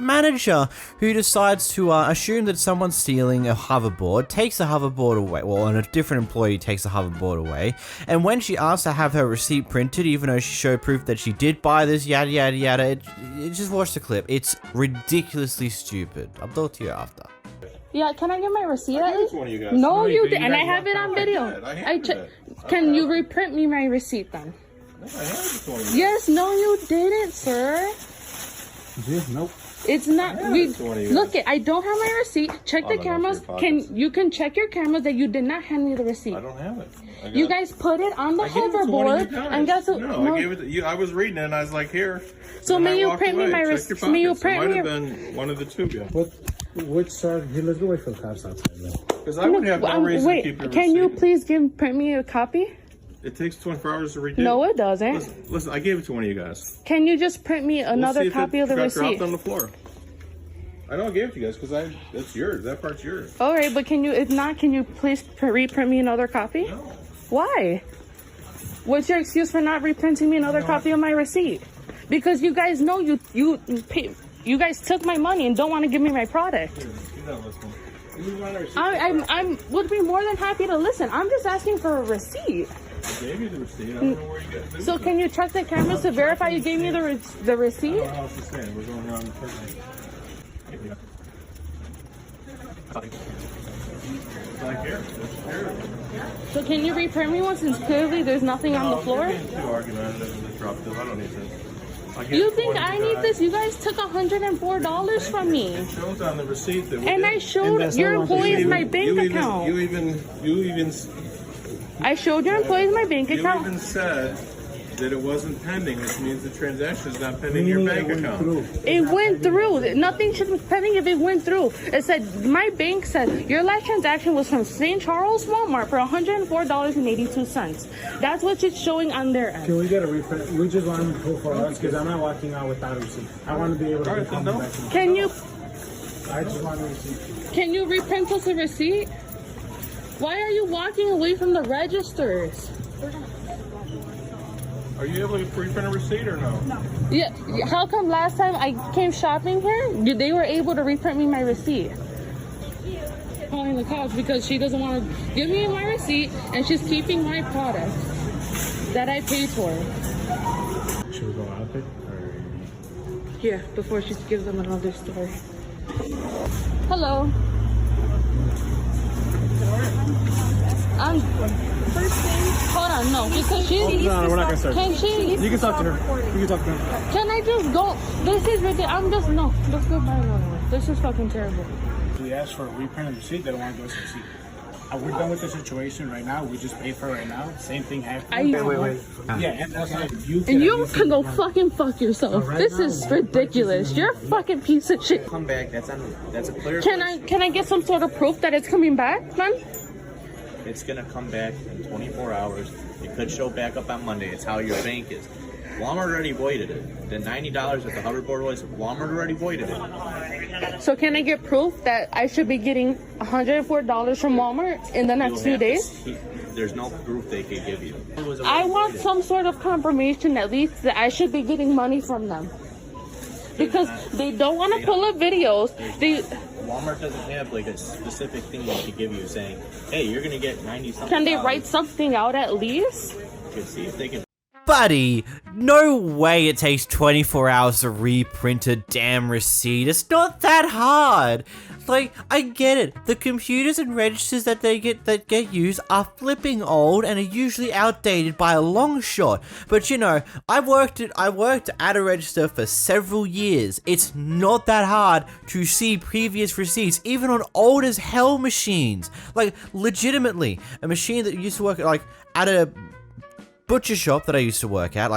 manager who decides to assume that someone's stealing a hoverboard, takes the hoverboard away, and a different employee takes the hoverboard away, and when she asks to have her receipt printed, even though she showed proof that she did buy this, yada yada yada, just watch the clip. It's ridiculously stupid. I'll talk to you after. Yeah, can I get my receipt at least? One of you guys. No, you did, did, and I have it on video. I Can you reprint me my receipt then? No, I have it one of you guys. Yes, no, you didn't, sir. Nope. It's not. Look it. I don't have my receipt. Check the cameras. You can check your cameras that you did not hand me the receipt. I don't have it. You guys put it on the hoverboard and guess what? No, I gave it to you. I was reading it and I was like, here. So may you print me my receipt? May you print me? It might have been one of the two. Yeah. Which side? Here, let's go wait for the cops outside. Because I would have no reason to keep your can receipt. you please print me a copy? It takes 24 hours to redo. No, it doesn't. Listen, I gave it to one of you guys. Can you just print me another copy of the receipt? Dropped on the floor. I know I gave it to you guys because it's yours. That part's yours. All right, but can you? If not, can you please reprint me another copy? No. Why? What's your excuse for not reprinting me another copy of my receipt? Because you guys know you guys took my money and don't want to give me my product. I would be more than happy to listen. I'm just asking for a receipt. I gave you the receipt. I don't know where you got it. So can you check the cameras to verify you gave me the receipt? I don't know how else to say it. We're going around the person. So can you reprint me one since clearly there's nothing on the floor? You think I need this? You guys took $104 from me. It shows on the receipt that and I showed your employees my bank account. You even I showed your employees my bank account. You even said that it wasn't pending, which means the transaction is not pending your bank account. It went through. Nothing should be pending if it went through. It said, my bank said, your last transaction was from St. Charles Walmart for $104.82. That's what it's showing on their end. Can we get a reprint? We just want to go for us because I'm not walking out without a receipt. I want to be able to come back to Can you? I just want a receipt. Can you reprint us a receipt? Why are you walking away from the registers? Are you able to reprint a receipt or no? No. Yeah. How come last time I came shopping here, they were able to reprint me my receipt? Calling the cops because she doesn't want to give me my receipt and she's keeping my product that I paid for. Should we go out there? Yeah, before she gives them another story. Hello. Hold on, no, because she. No, we're not gonna start. Can she? You can talk to her. You can talk to her. Can I just go? This is ridiculous. I'm just no. Let's go buy another one. This is fucking terrible. We asked for a reprint of the receipt. They don't want to give us a receipt. We're done with the situation right now. We just paid for it right now. Same thing happened. Wait. Yeah, and that's like you can go fucking fuck yourself. Right this is ridiculous. You're a fucking piece of shit. Come back. That's a clear. Can I get some sort of proof that it's coming back, man? It's gonna come back in 24 hours. It could show back up on Monday. It's how your bank is. Walmart already voided it. The $90 that the hoverboard was, Walmart already voided it. So can I get proof that I should be getting $104 from Walmart in the next few days? There's no proof they could give you. I want some sort of confirmation at least that I should be getting money from them. Because they don't want to pull up videos. Walmart doesn't have like a specific thing they could give you saying, hey, you're going to get 90 something. Can they write something out at least? You can see if they can. Buddy, no way it takes 24 hours to reprint a damn receipt. It's not that hard. Like, I get it. The computers and registers that get used are flipping old and are usually outdated by a long shot. But you know, I worked at a register for several years. It's not that hard to see previous receipts, even on old as hell machines. Like, legitimately, a machine that used to work at a butcher shop that I used to work at,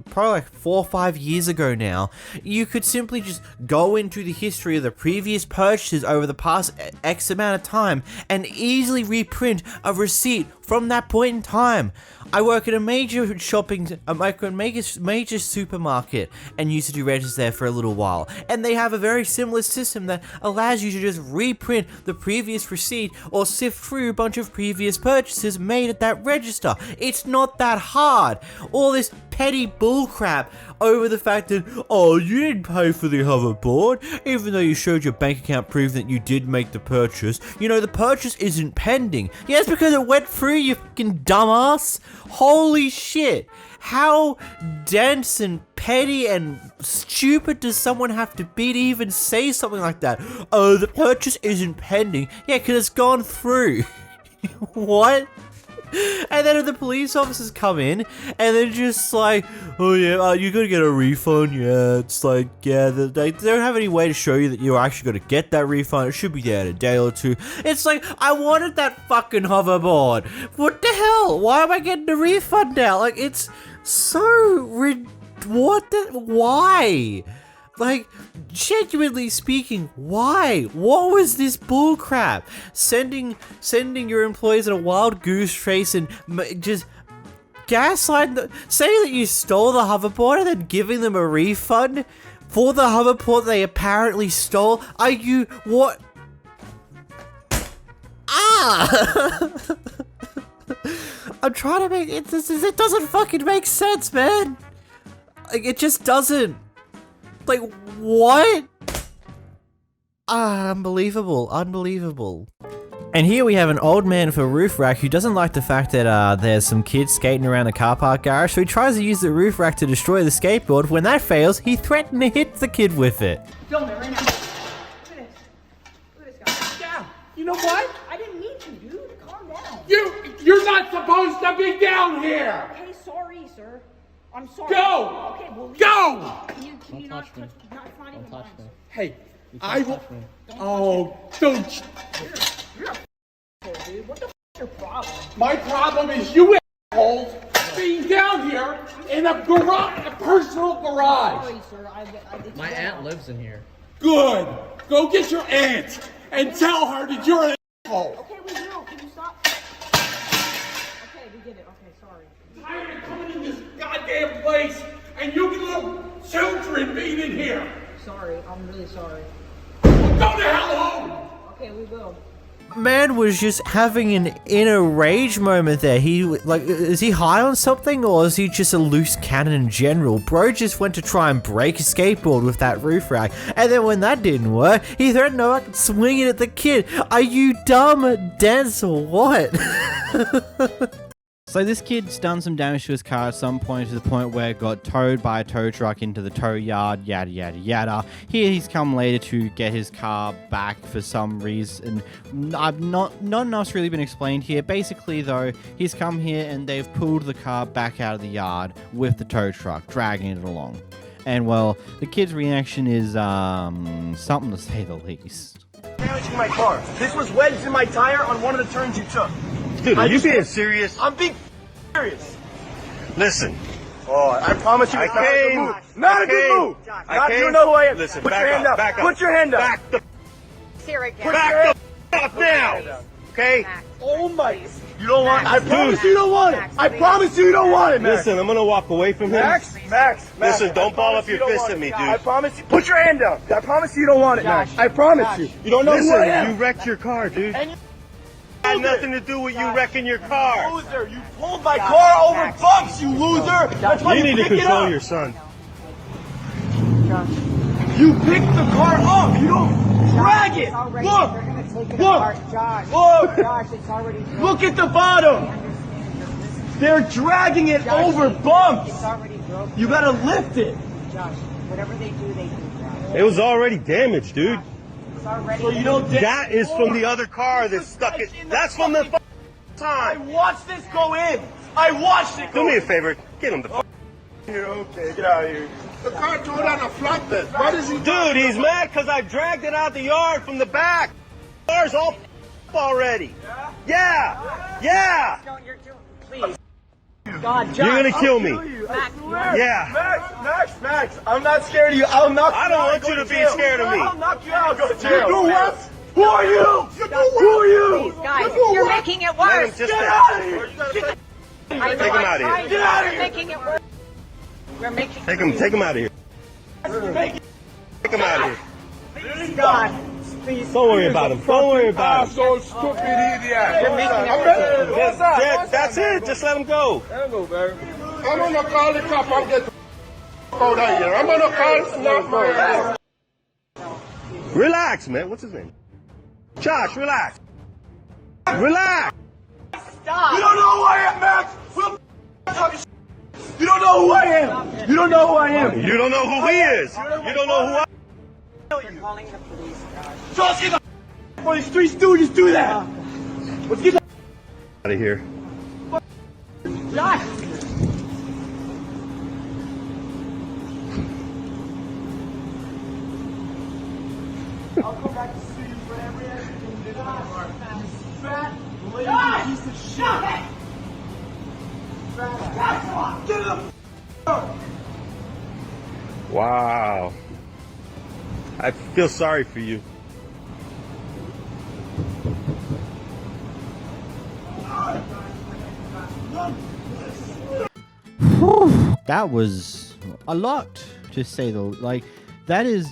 probably 4 or 5 years ago now, you could simply just go into the history of the previous purchases over the past X amount of time and easily reprint a receipt from that point in time. I work at a major major supermarket and used to do registers there for a little while, and they have a very similar system that allows you to just reprint the previous receipt or sift through a bunch of previous purchases made at that register. It's not that hard. All this petty bullcrap over the fact that, oh, you didn't pay for the hoverboard, even though you showed your bank account proof that you did make the purchase. You know, the purchase isn't pending. Yeah, it's because it went through, you fucking dumbass. Holy shit. How dense and petty and stupid does someone have to be to even say something like that? Oh, the purchase isn't pending. Yeah, because it's gone through. What? And then the police officers come in, and they're just like, oh yeah, you're gonna get a refund. Yeah, it's like, yeah, they don't have any way to show you that you're actually gonna get that refund. It should be there in a day or two. It's like, I wanted that fucking hoverboard. What the hell? Why am I getting a refund now? Like, it's so why? Like, genuinely speaking, why? What was this bullcrap? Sending your employees on a wild goose chase and just gaslighting saying that you stole the hoverboard and then giving them a refund for the hoverboard they apparently stole? Are you what? I'm trying to make it. It doesn't fucking make sense, man. Like, it just doesn't. Like, what? Unbelievable. And here we have an old man with a roof rack who doesn't like the fact that there's some kids skating around the car park garage, so he tries to use the roof rack to destroy the skateboard. When that fails, he threatened to hit the kid with it. Film it right now. Look at this. Look at this guy. Down. You know what? I didn't mean to, dude. Calm down. You're not supposed to be down here. Okay, sorry, sir. I'm sorry. Go! Okay, well, Go! Can you not touch me? Don't touch me. Hey, I will. Oh, don't. You're a dude. What the is your problem? My problem is you assholes being down here in a garage, a personal garage. Sorry, sir. My aunt lives in here. Good. Go get your aunt and tell her that you're an asshole. Okay, we will. Can you stop? Okay, we get it. Okay, sorry. I'm tired of coming in this goddamn place and you little children being in here. Sorry, I'm really sorry. Well, go to hell home. Okay, we will. Man was just having an inner rage moment there. Is he high on something, or is he just a loose cannon in general? Bro just went to try and break a skateboard with that roof rack, and then when that didn't work, he threatened to swing it at the kid. Are you dumb, dense, or what? So this kid's done some damage to his car at some point, to the point where it got towed by a tow truck into the tow yard, yada yada yada. Here he's come later to get his car back for some reason. Not enough's really been explained here. Basically though, he's come here and they've pulled the car back out of the yard with the tow truck, dragging it along. And well, the kid's reaction is something to say the least. Damaging my car. This was wedged in my tire on one of the turns you took. Dude, are you being serious? I'm being serious. Listen. Oh, I promise you it's not a good move. Not a good move. You know who I am. Listen, Put your hand up. back up. Put your hand up. Back the Back up now. Okay? Oh my. You don't want it. I promise you don't want it. I promise you don't want it, Max. Listen, I'm going to walk away from him. Max. Listen, don't ball up your fist at me, dude. I promise you. Put your hand down. I promise you don't want it, Max. I promise you. You don't know who I am. You wrecked your car, dude. Had nothing to do with you wrecking your car. Loser, you pulled my car over bumps, you loser. That's why You need to pick it control up. your son. You picked the car up. You don't drag it. Look. Josh, it's already Look at the bottom. They're dragging it over bumps. It's already broken. You gotta lift it. Josh, whatever they do, they do. Josh. It was already damaged, dude. It's already So you don't. That is from the other car that stuck it. That's from the I time. watched this go in. I watched it go Do me a in. favor. Get him the fuck. Here, okay, get out of here. The car tore down a flatbed. What is he Dude, he's mad because I dragged it out the yard from the back. The car's all already. Yeah. Yeah. No, you're doing. Please. God, Josh. You're gonna kill me. Max, Yeah. Max, I'm not scared of you. I'll knock you out. I don't want you to be scared of me. I'll knock you out. Go to jail. You do what? Who are you? You do what? Who are you? guys, you're making it Let him worse. just Get out of here. I know, Take him I'm out of here. trying, Get out of you're here. making it worse. You're making Take him out of here. Take him out of here. Please, God. Please. Don't worry about him. Don't worry about him. So stupid idiot. You're making it worse. That's it. Just let him go. Hello, baby. I'm gonna call the cop and get the out of here. I'm gonna call the Relax, man. What's his name? Josh, relax. Relax. Stop. You don't know who I am, Max. You don't know who I am. You don't know who I am. You don't know who he is. You don't know who I am. You're calling the police, Josh. Josh, get the for these three stooges do that. Let's get the Out of here. Josh. I'll come back to see you for every accident you did. You fat, lazy piece of shit. Fat. Get the Wow. I feel sorry for you. That was a lot, to say the like. That is.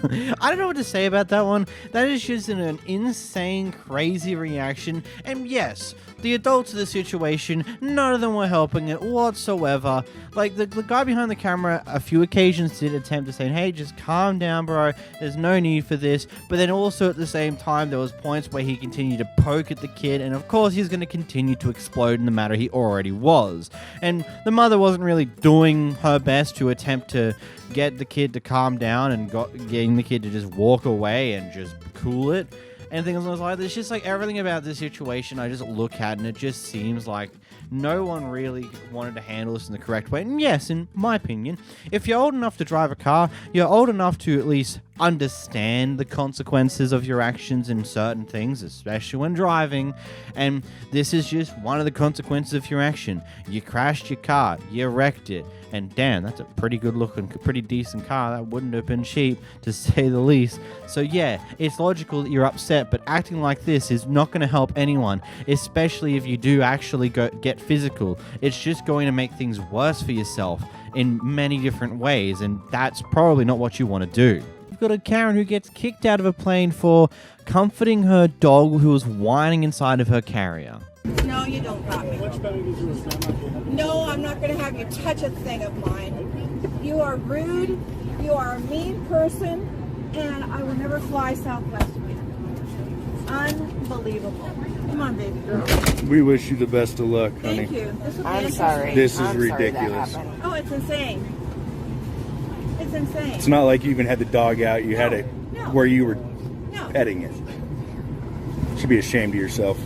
I don't know what to say about that one. That is just an insane, crazy reaction. And yes, the adults of the situation, none of them were helping it whatsoever. Like, the guy behind the camera, a few occasions did attempt to say, hey, just calm down, bro. There's no need for this. But then also at the same time, there was points where he continued to poke at the kid. And of course, he's going to continue to explode in the matter he already was. And the mother wasn't really doing her best to attempt to get the kid to calm down and getting the kid to just walk away and just cool it. And things like that. It's just like everything about this situation I just look at and it just seems like no one really wanted to handle this in the correct way. And yes, in my opinion, if you're old enough to drive a car, you're old enough to at least understand the consequences of your actions in certain things, especially when driving. And this is just one of the consequences of your action. You crashed your car, you wrecked it, and damn, that's a pretty good looking, pretty decent car. That wouldn't have been cheap, to say the least. So yeah, it's logical that you're upset, but acting like this is not going to help anyone, especially if you do actually get physical. It's just going to make things worse for yourself in many different ways, and that's probably not what you want to do. You've got a Karen who gets kicked out of a plane for comforting her dog who was whining inside of her carrier. No, you don't got me. No, I'm not going to have you touch a thing of mine. You are rude, you are a mean person, and I will never fly Southwest with you. Unbelievable. Come on, baby girl. We wish you the best of luck, honey. Thank you. This will be I'm interesting. sorry. This is I'm sorry that ridiculous. happened. Oh, it's insane. It's insane. It's not like you even had the dog out. You had it where you were petting it. You should be ashamed of yourself.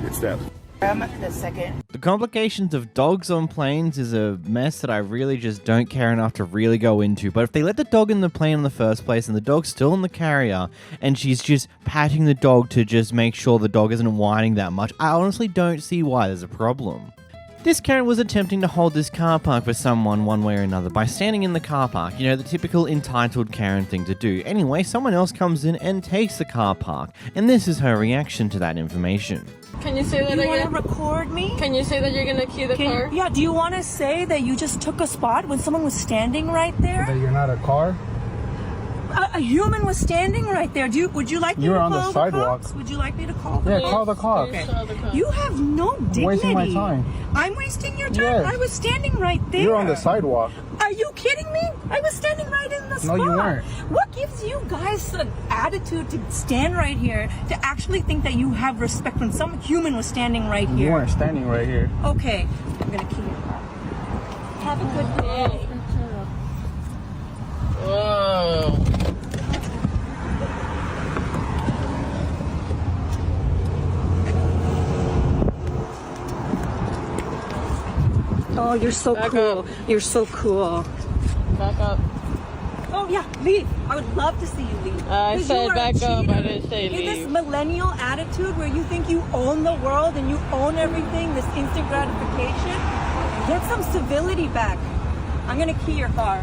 It's that. The second. The complications of dogs on planes is a mess that I really just don't care enough to really go into. But if they let the dog in the plane in the first place and the dog's still in the carrier and she's just patting the dog to just make sure the dog isn't whining that much, I honestly don't see why there's a problem. This Karen was attempting to hold this car park for someone one way or another by standing in the car park, you know, the typical entitled Karen thing to do. Anyway, someone else comes in and takes the car park, and this is her reaction to that information. Can you say that You again? want to record me? Can you say that you're gonna key the car? Yeah, do you want to say that you just took a spot when someone was standing right there? That you're not a car? A human was standing right there. Would you like me You're to on the call sidewalk. cops? Would you like me to call the Yeah, cops? call the cops. Okay. You have no dignity. I'm wasting my time. I'm wasting your time? Yes. I was standing right there. You're on the sidewalk. Are you kidding me? I was standing right in the spot. No, you weren't. What gives you guys the attitude to stand right here, to actually think that you have respect when some human was standing right here? You weren't standing right here. Okay, I'm gonna key your car. Have a good day. Whoa. Oh, you're so cool. You're so cool. Back up. Oh yeah, leave. I would love to see you leave. I 'Cause said you are a back up, I cheater. didn't say You're this leave. millennial attitude where you think you own the world and you own everything, this instant gratification. Get some civility back. I'm gonna key your car.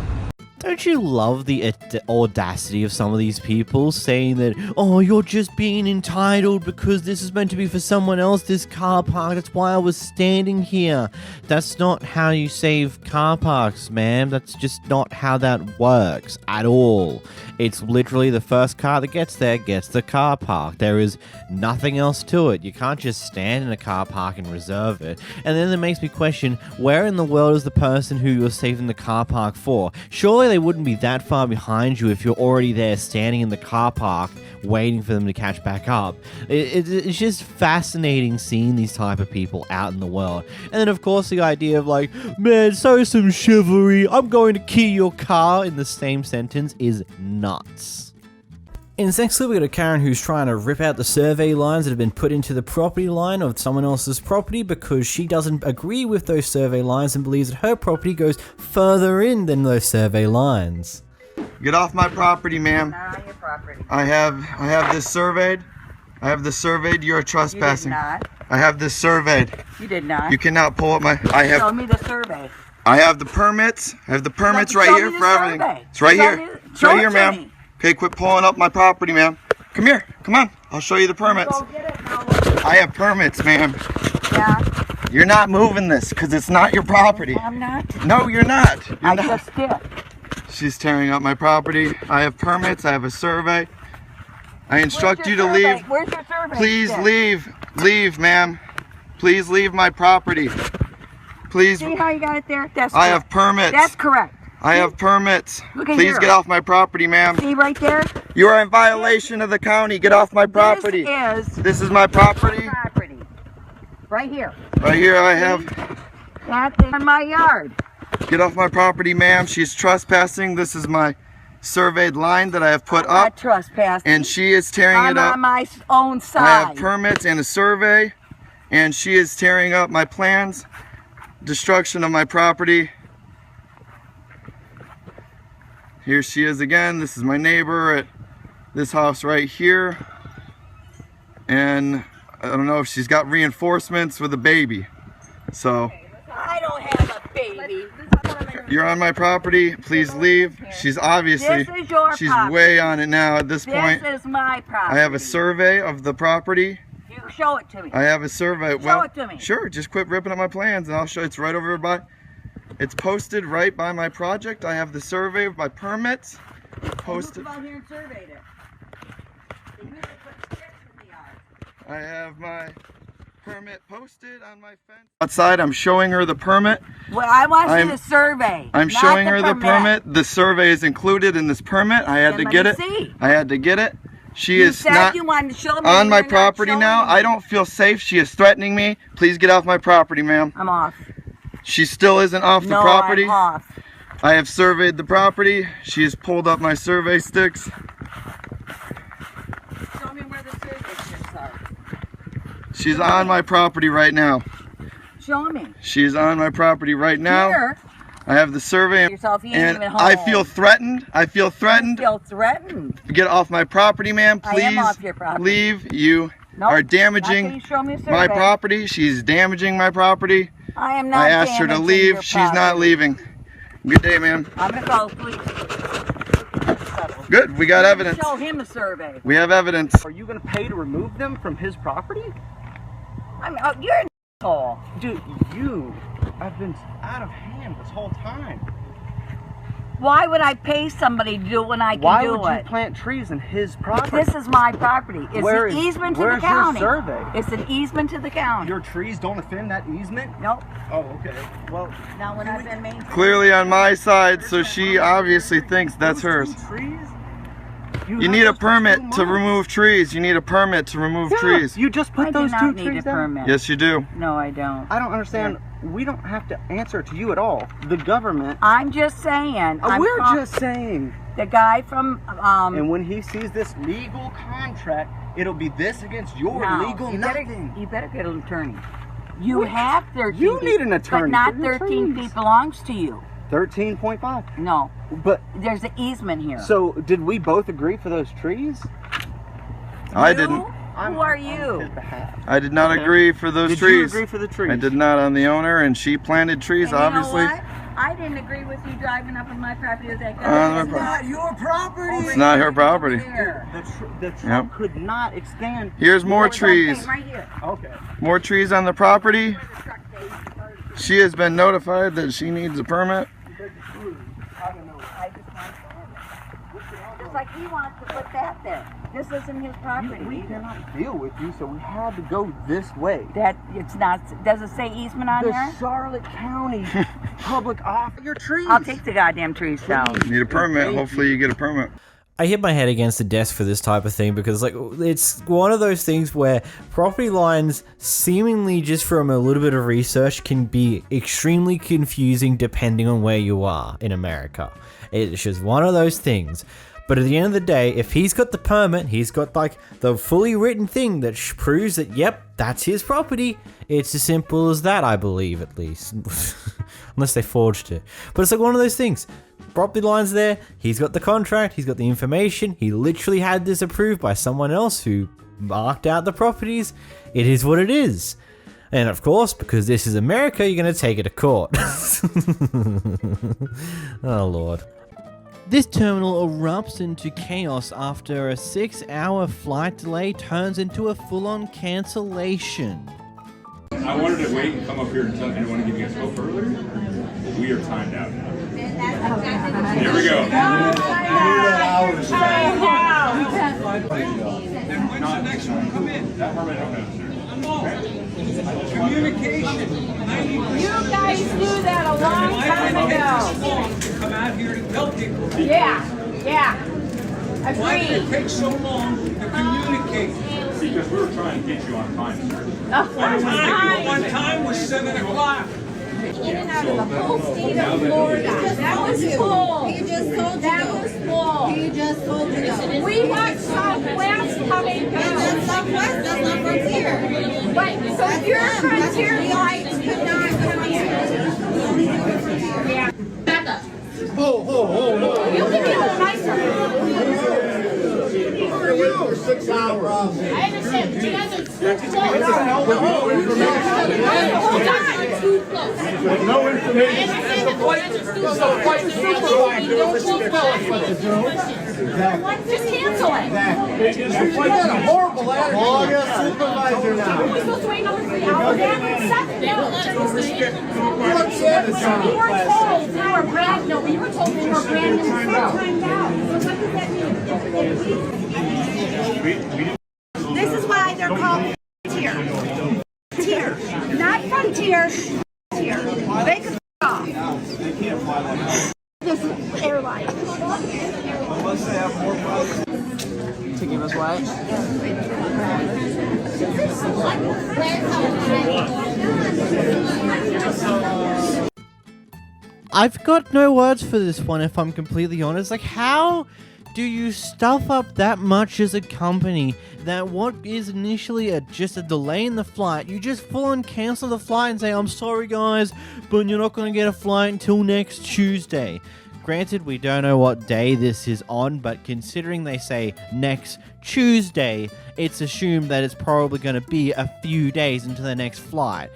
Don't you love the audacity of some of these people saying that, oh, you're just being entitled because this is meant to be for someone else, this car park, that's why I was standing here. That's not how you save car parks, man. That's just not how that works at all. It's literally the first car that gets there gets the car park. There is nothing else to it. You can't just stand in a car park and reserve it. And then it makes me question, where in the world is the person who you're saving the car park for? Surely they wouldn't be that far behind you if you're already there standing in the car park waiting for them to catch back up. It's just fascinating seeing these type of people out in the world. And then of course the idea of like, man, so some chivalry, I'm going to key your car in the same sentence is nuts. In this next clip, we got a Karen who's trying to rip out the survey lines that have been put into the property line of someone else's property because she doesn't agree with those survey lines and believes that her property goes further in than those survey lines. Get off my property, ma'am. Not your property. I have this surveyed. I have this surveyed. You're trespassing. You did not. I have this surveyed. You did not. You cannot pull up my. Show me the survey. I have the permits. I have the permits right here for everything. It's right here. It's right here, ma'am. Okay, quit pulling up my property, ma'am. Come here. Come on. I'll show you the permits. Go get it now. I have permits, ma'am. Yeah. You're not moving this because it's not your property. I'm not. No, you're not. You're not. Just did. She's tearing up my property. I have permits. I have a survey. I instruct you to leave. Where's your survey? Please leave. Leave, ma'am. Please leave my property. Please. See how you got it there? That's I correct. have permits. That's correct. I have permits. Look at Please here. get off my property, ma'am. See right there? You are in violation of the county. Get off my property. This is my property. Right here. Right here I have. That's in my yard. Get off my property, ma'am. She's trespassing. This is my surveyed line that I have put I'm not up. trespassing. And she is tearing I'm it up. on my own side. I have permits and a survey. And she is tearing up my plans. Destruction of my property. Here she is again. This is my neighbor at this house right here. And I don't know if she's got reinforcements with a baby. So I don't have a baby. you're on my property. Please leave. She's obviously, This is your she's property. way on it now at this point. This is my property. I have a survey of the property. You show it to me. I have a survey. Show it to me. Sure, just quit ripping up my plans and I'll show you. It's right over by, it's posted right by my project. I have the survey of my permits posted. Come out here and surveyed it. I have my permit posted on my fence. Outside, I'm showing her the permit. Well, I want to see the survey. I'm not showing her the permit. permit. The survey is included in this permit. I had Then to let get me it. see. I had to get it. She You is said not you wanted to show me, on my you're not property now. showing me. I don't feel safe. She is threatening me. Please get off my property, ma'am. I'm off. She still isn't off the No, property. I'm off. I have surveyed the property. She has pulled up my survey sticks. Show me where the survey sticks are. She's on my property right now. Show me. She's on my property right now. Here. I have the survey, Yourself, you ain't and even home. I feel threatened. I feel threatened. You feel threatened. Get off my property, ma'am. I Please am off your property. leave. You Nope, are not till damaging you show me a my survey. property. She's damaging my property. I am not I asked her to damaging leave. your She's not property. leaving. Good day, ma'am. I'm gonna call the police. Good. We got evidence. Show him a survey. We have evidence. Are you gonna pay to remove them from his property? I mean, you're an asshole. Dude, you have been out of hand this whole time. Why would I pay somebody to do it when I can Why do would you it? plant trees in his property? This is my property. It's Where an is- easement to the where's county. your survey? It's an easement to the county. Your trees don't offend that easement? Nope. Oh, okay. Well, Now when I've been maintained. Clearly on my side, so she obviously thinks that's hers. trees? You need a permit to remove trees. You need a permit to remove trees. You just put I those do two not need trees a down? permit. Yes, you do. No, I don't. I don't understand. We don't have to answer to you at all. The government. I'm just saying. We're just saying. The guy from And when he sees this legal contract, it'll be this against your no, legal you nothing. you better get an attorney. You have 13 You need feet, an attorney but not for your 13 trees. feet belongs to you. 13.5. No. But there's an easement here. So did we both agree for those trees? I didn't. Who are you? I did not agree for those Did trees. you agree for the trees? I did not. I'm the owner, and she planted trees, And obviously. You know what? I didn't agree with you driving up on my property with that my guy. property. not your property. It's not her property. The truck Yep. could not extend. Here's more trees. Right here. Okay. More trees on the property. She has been notified that she needs a permit. Just like he wants to put that there. This isn't his property. We cannot deal with you, so we had to go this way. That it's not. Does it say easement on The there? Charlotte County public offer your trees. I'll take the goddamn trees down. You need a permit. Hopefully you get a permit. I hit my head against the desk for this type of thing because, like, it's one of those things where property lines, seemingly just from a little bit of research, can be extremely confusing depending on where you are in America. It's just one of those things. But at the end of the day, if he's got the permit, he's got, like, the fully written thing that proves that, yep, that's his property. It's as simple as that, I believe, at least. Unless they forged it. But it's like one of those things. Property line's there, he's got the contract, he's got the information, he literally had this approved by someone else who marked out the properties. It is what it is. And of course, because this is America, you're going to take it to court. Oh, Lord. This terminal erupts into chaos after a 6-hour flight delay turns into a full-on cancellation. I wanted to wait and come up here and tell you I want to give you guys hope earlier. We are timed out now. Here we go. Then when's the next one come in? Communication. You guys knew that a long time ago. Come out here to tell people. Yeah. Why did it Agreed. take so long to communicate? Because we were trying to get you on time, sir. One time was 7 o'clock. In and out of the whole state of Florida. That was full. He just told you. That was full. He just told you. We got Southwest coming down. That's Southwest. That's not Frontier. Right. So your Frontier flights could not come in. Yeah. Back up. Oh. You can be a little nicer. For 6 hours. I understand, but you guys are too close. Too close. No information. The flight supervisor doesn't tell us what to do. Just cancel it. You've got a horrible attitude. Call your supervisor now. We're supposed to wait another 3 hours. They haven't accepted it. You were told we were brand new. We were told we were brand new. Timed out. So what does that mean? This is why they're called Frontier. Frontier. Not Frontier. Frontier. They can off. This is airline. To give us what? I've got no words for this one, if I'm completely honest. Like, how do you stuff up that much as a company that what is initially just a delay in the flight, you just full on cancel the flight and say, I'm sorry guys, but you're not going to get a flight until next Tuesday. Granted, we don't know what day this is on, but considering they say next Tuesday, it's assumed that it's probably going to be a few days into the next flight.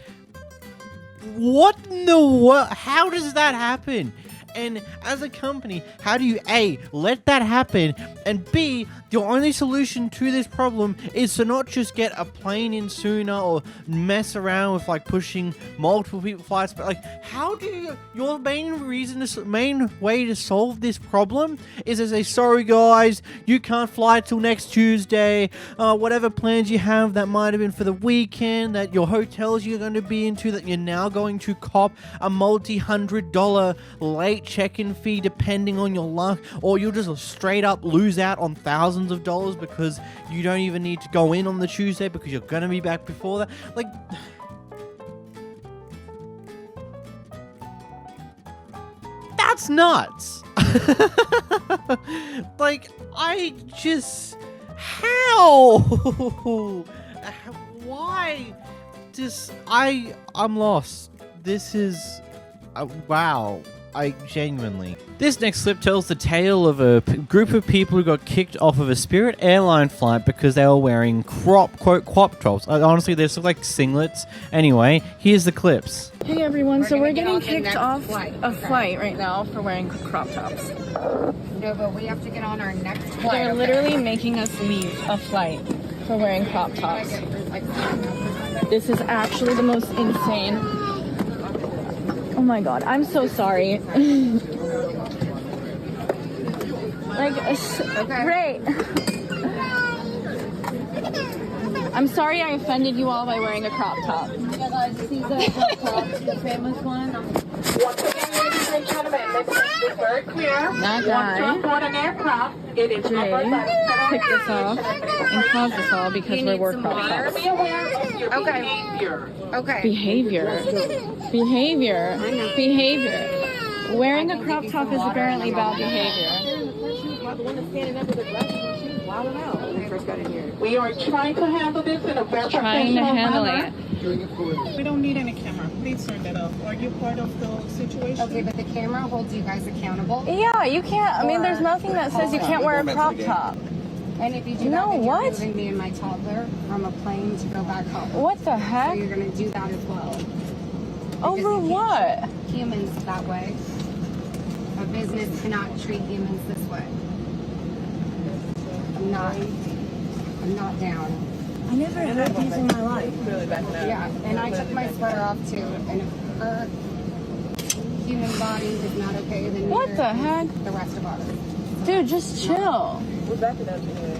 What in the world? How does that happen? And as a company, how do you A, let that happen, and B, the only solution to this problem is to not just get a plane in sooner or mess around with like pushing multiple people flights, but like how do you, your main way to solve this problem is to say, sorry guys, you can't fly till next Tuesday, whatever plans you have that might have been for the weekend, that your hotels you're going to be into, that you're now going to cop a multi-$100 late check-in fee depending on your luck, or you'll just straight up lose out on thousands of dollars because you don't even need to go in on the Tuesday because you're going to be back before that. Like, that's nuts. Like, I just, how? Why? Just, I'm lost. This is, wow. I genuinely. This next clip tells the tale of a group of people who got kicked off of a Spirit airline flight because they were wearing crop tops. Honestly, they look like singlets. Anyway, here's the clips. Hey everyone, so we're getting kicked off a flight right now for wearing crop tops. No, but we have to get on our next flight. They're literally making us leave a flight for wearing crop tops. This is actually the most insane. Oh my god, I'm so sorry. Great. I'm sorry I offended you all by wearing a crop top. See the crop top, the famous one. Once again, ladies and gentlemen, let's make this very clear. That guy, Once on board an aircraft, it is Jay, picked this off and caused this all because we wore crop tops. Be aware of your behavior. Okay. Behavior. Wearing a crop top is apparently bad behavior. We are trying to handle this in a very professional manner. We don't need any camera. Please turn that off. Are you part of the situation? Okay, but the camera holds you guys accountable. Yeah, you can't. I mean, there's nothing that says you can't wear a crop top. And if you do that, then you're moving me and my toddler from a plane to go back home. What the heck? So you're going to do that as well. Over what? Humans that way. A business cannot treat humans this way. I'm not down. I never heard these in my life. Yeah, and I took my sweater off too. And if her human body is not okay, then what the heck? The rest of us. Dude, just chill. We're back it up anyway.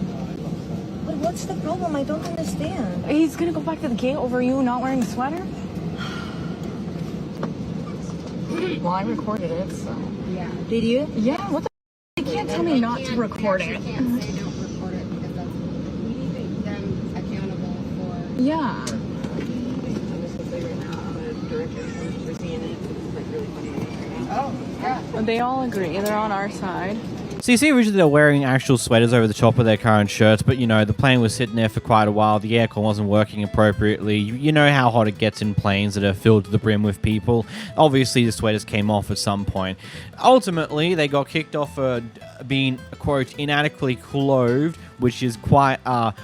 But what's the problem? I don't understand. He's gonna go back to the gate over you not wearing a sweater? Well, I recorded it, so. Yeah. Did you? Yeah, what the f? You can't tell me not to record it. You can't say don't record it because that's them accountable for. Yeah. Oh, yeah. They all agree. They're on our side. So you see originally they're wearing actual sweaters over the top of their current shirts, but you know, the plane was sitting there for quite a while, the aircon wasn't working appropriately, you know how hot it gets in planes that are filled to the brim with people. Obviously the sweaters came off at some point. Ultimately, they got kicked off for being, quote, inadequately clothed, which is quite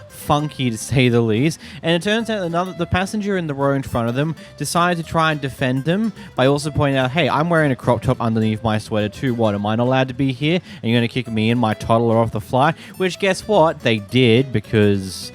funky to say the least. And it turns out the passenger in the row in front of them decided to try and defend them by also pointing out, hey, I'm wearing a crop top underneath my sweater too. What, am I not allowed to be here? And you're going to kick me and my toddler off the flight? Which, guess what? They did, because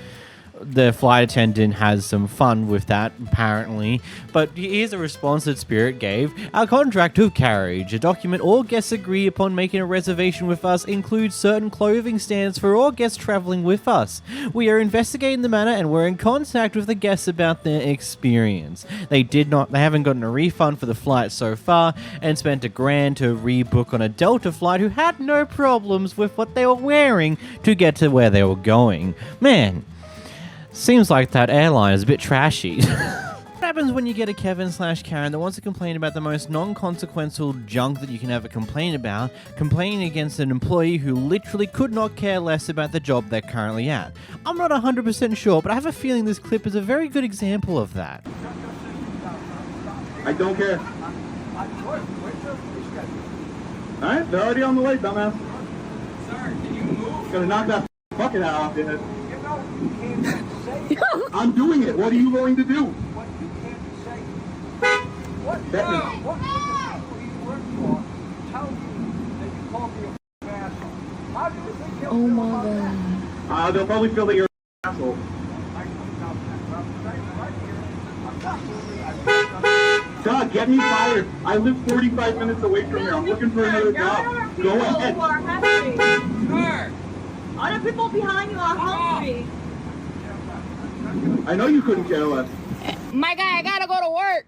the flight attendant has some fun with that, apparently. But here's a response that Spirit gave. Our contract of carriage, a document all guests agree upon making a reservation with us, includes certain clothing standards for all guests traveling with us. We are investigating the matter and we're in contact with the guests about their experience. They haven't gotten a refund for the flight so far and spent $1,000 to rebook on a Delta flight who had no problems with what they were wearing to get to where they were going. Man, seems like that airline is a bit trashy. What happens when you get a Kevin/Karen that wants to complain about the most non-consequential junk that you can ever complain about, complaining against an employee who literally could not care less about the job they're currently at? I'm not 100% sure, but I have a feeling this clip is a very good example of that. I don't care. Alright, they're already on the way, dumbass. Sir, can you move? Gonna knock that bucket out off your head. I'm doing it. What are you going to do? What you can't say. What? That means. What you work for? Tell Oh my god. They'll probably feel that you're an asshole. God, get me fired. I live 45 minutes away from here. I'm looking for another job. Go ahead. Other people behind you are hungry. I know you couldn't care less. My guy, I gotta go to work.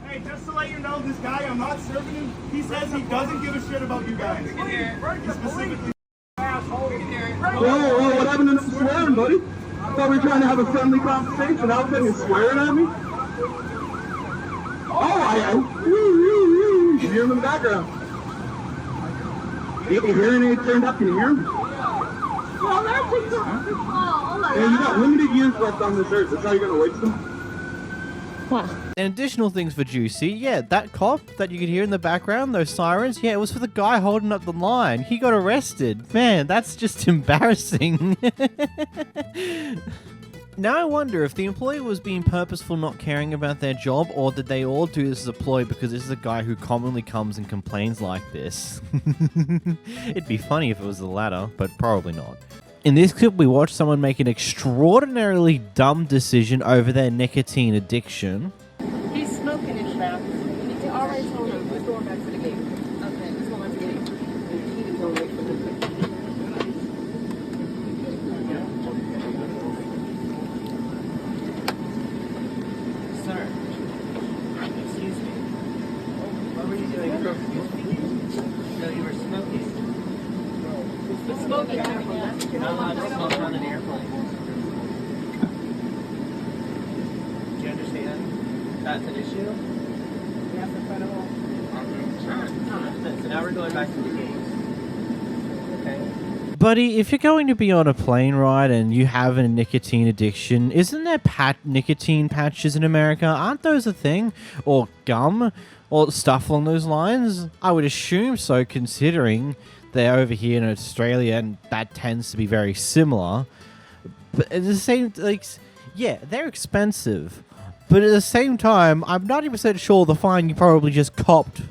Hey, just to let you know, this guy, I'm not serving him. He says he doesn't give a shit about you guys. He specifically. Whoa, what happened to the swearing, buddy? I thought we were trying to have a friendly conversation. All of a sudden you're swearing at me? Oh, you can hear him in the background. You can hearing aid turned up, can you hear him? Well, there's people. Hey, you got limited years left on this earth. That's how you're gonna waste them? What? And additional things for Juicy, yeah, that cop that you could hear in the background, those sirens, yeah, it was for the guy holding up the line. He got arrested. Man, that's just embarrassing. Now I wonder if the employee was being purposeful not caring about their job, or did they all do this as a ploy because this is a guy who commonly comes and complains like this? It'd be funny if it was the latter, but probably not. In this clip, we watch someone make an extraordinarily dumb decision over their nicotine addiction. He's smoking in the back. You already told him. He's going back to the gate. Okay, he's going back to the gate. He's going wait for him. Sir, excuse me. What were you doing? No, you were smoking. Smoking. Not allowed to smoke on an airplane. Do you understand? That's an issue? Yes, in front of all. So now we're going back to the games. Okay. Buddy, if you're going to be on a plane ride and you have a nicotine addiction, isn't there nicotine patches in America? Aren't those a thing? Or gum? Or stuff along those lines? I would assume so, considering they're over here in Australia and that tends to be very similar. But at the same, like, yeah, they're expensive. But at the same time, I'm 90% sure the fine you probably just copped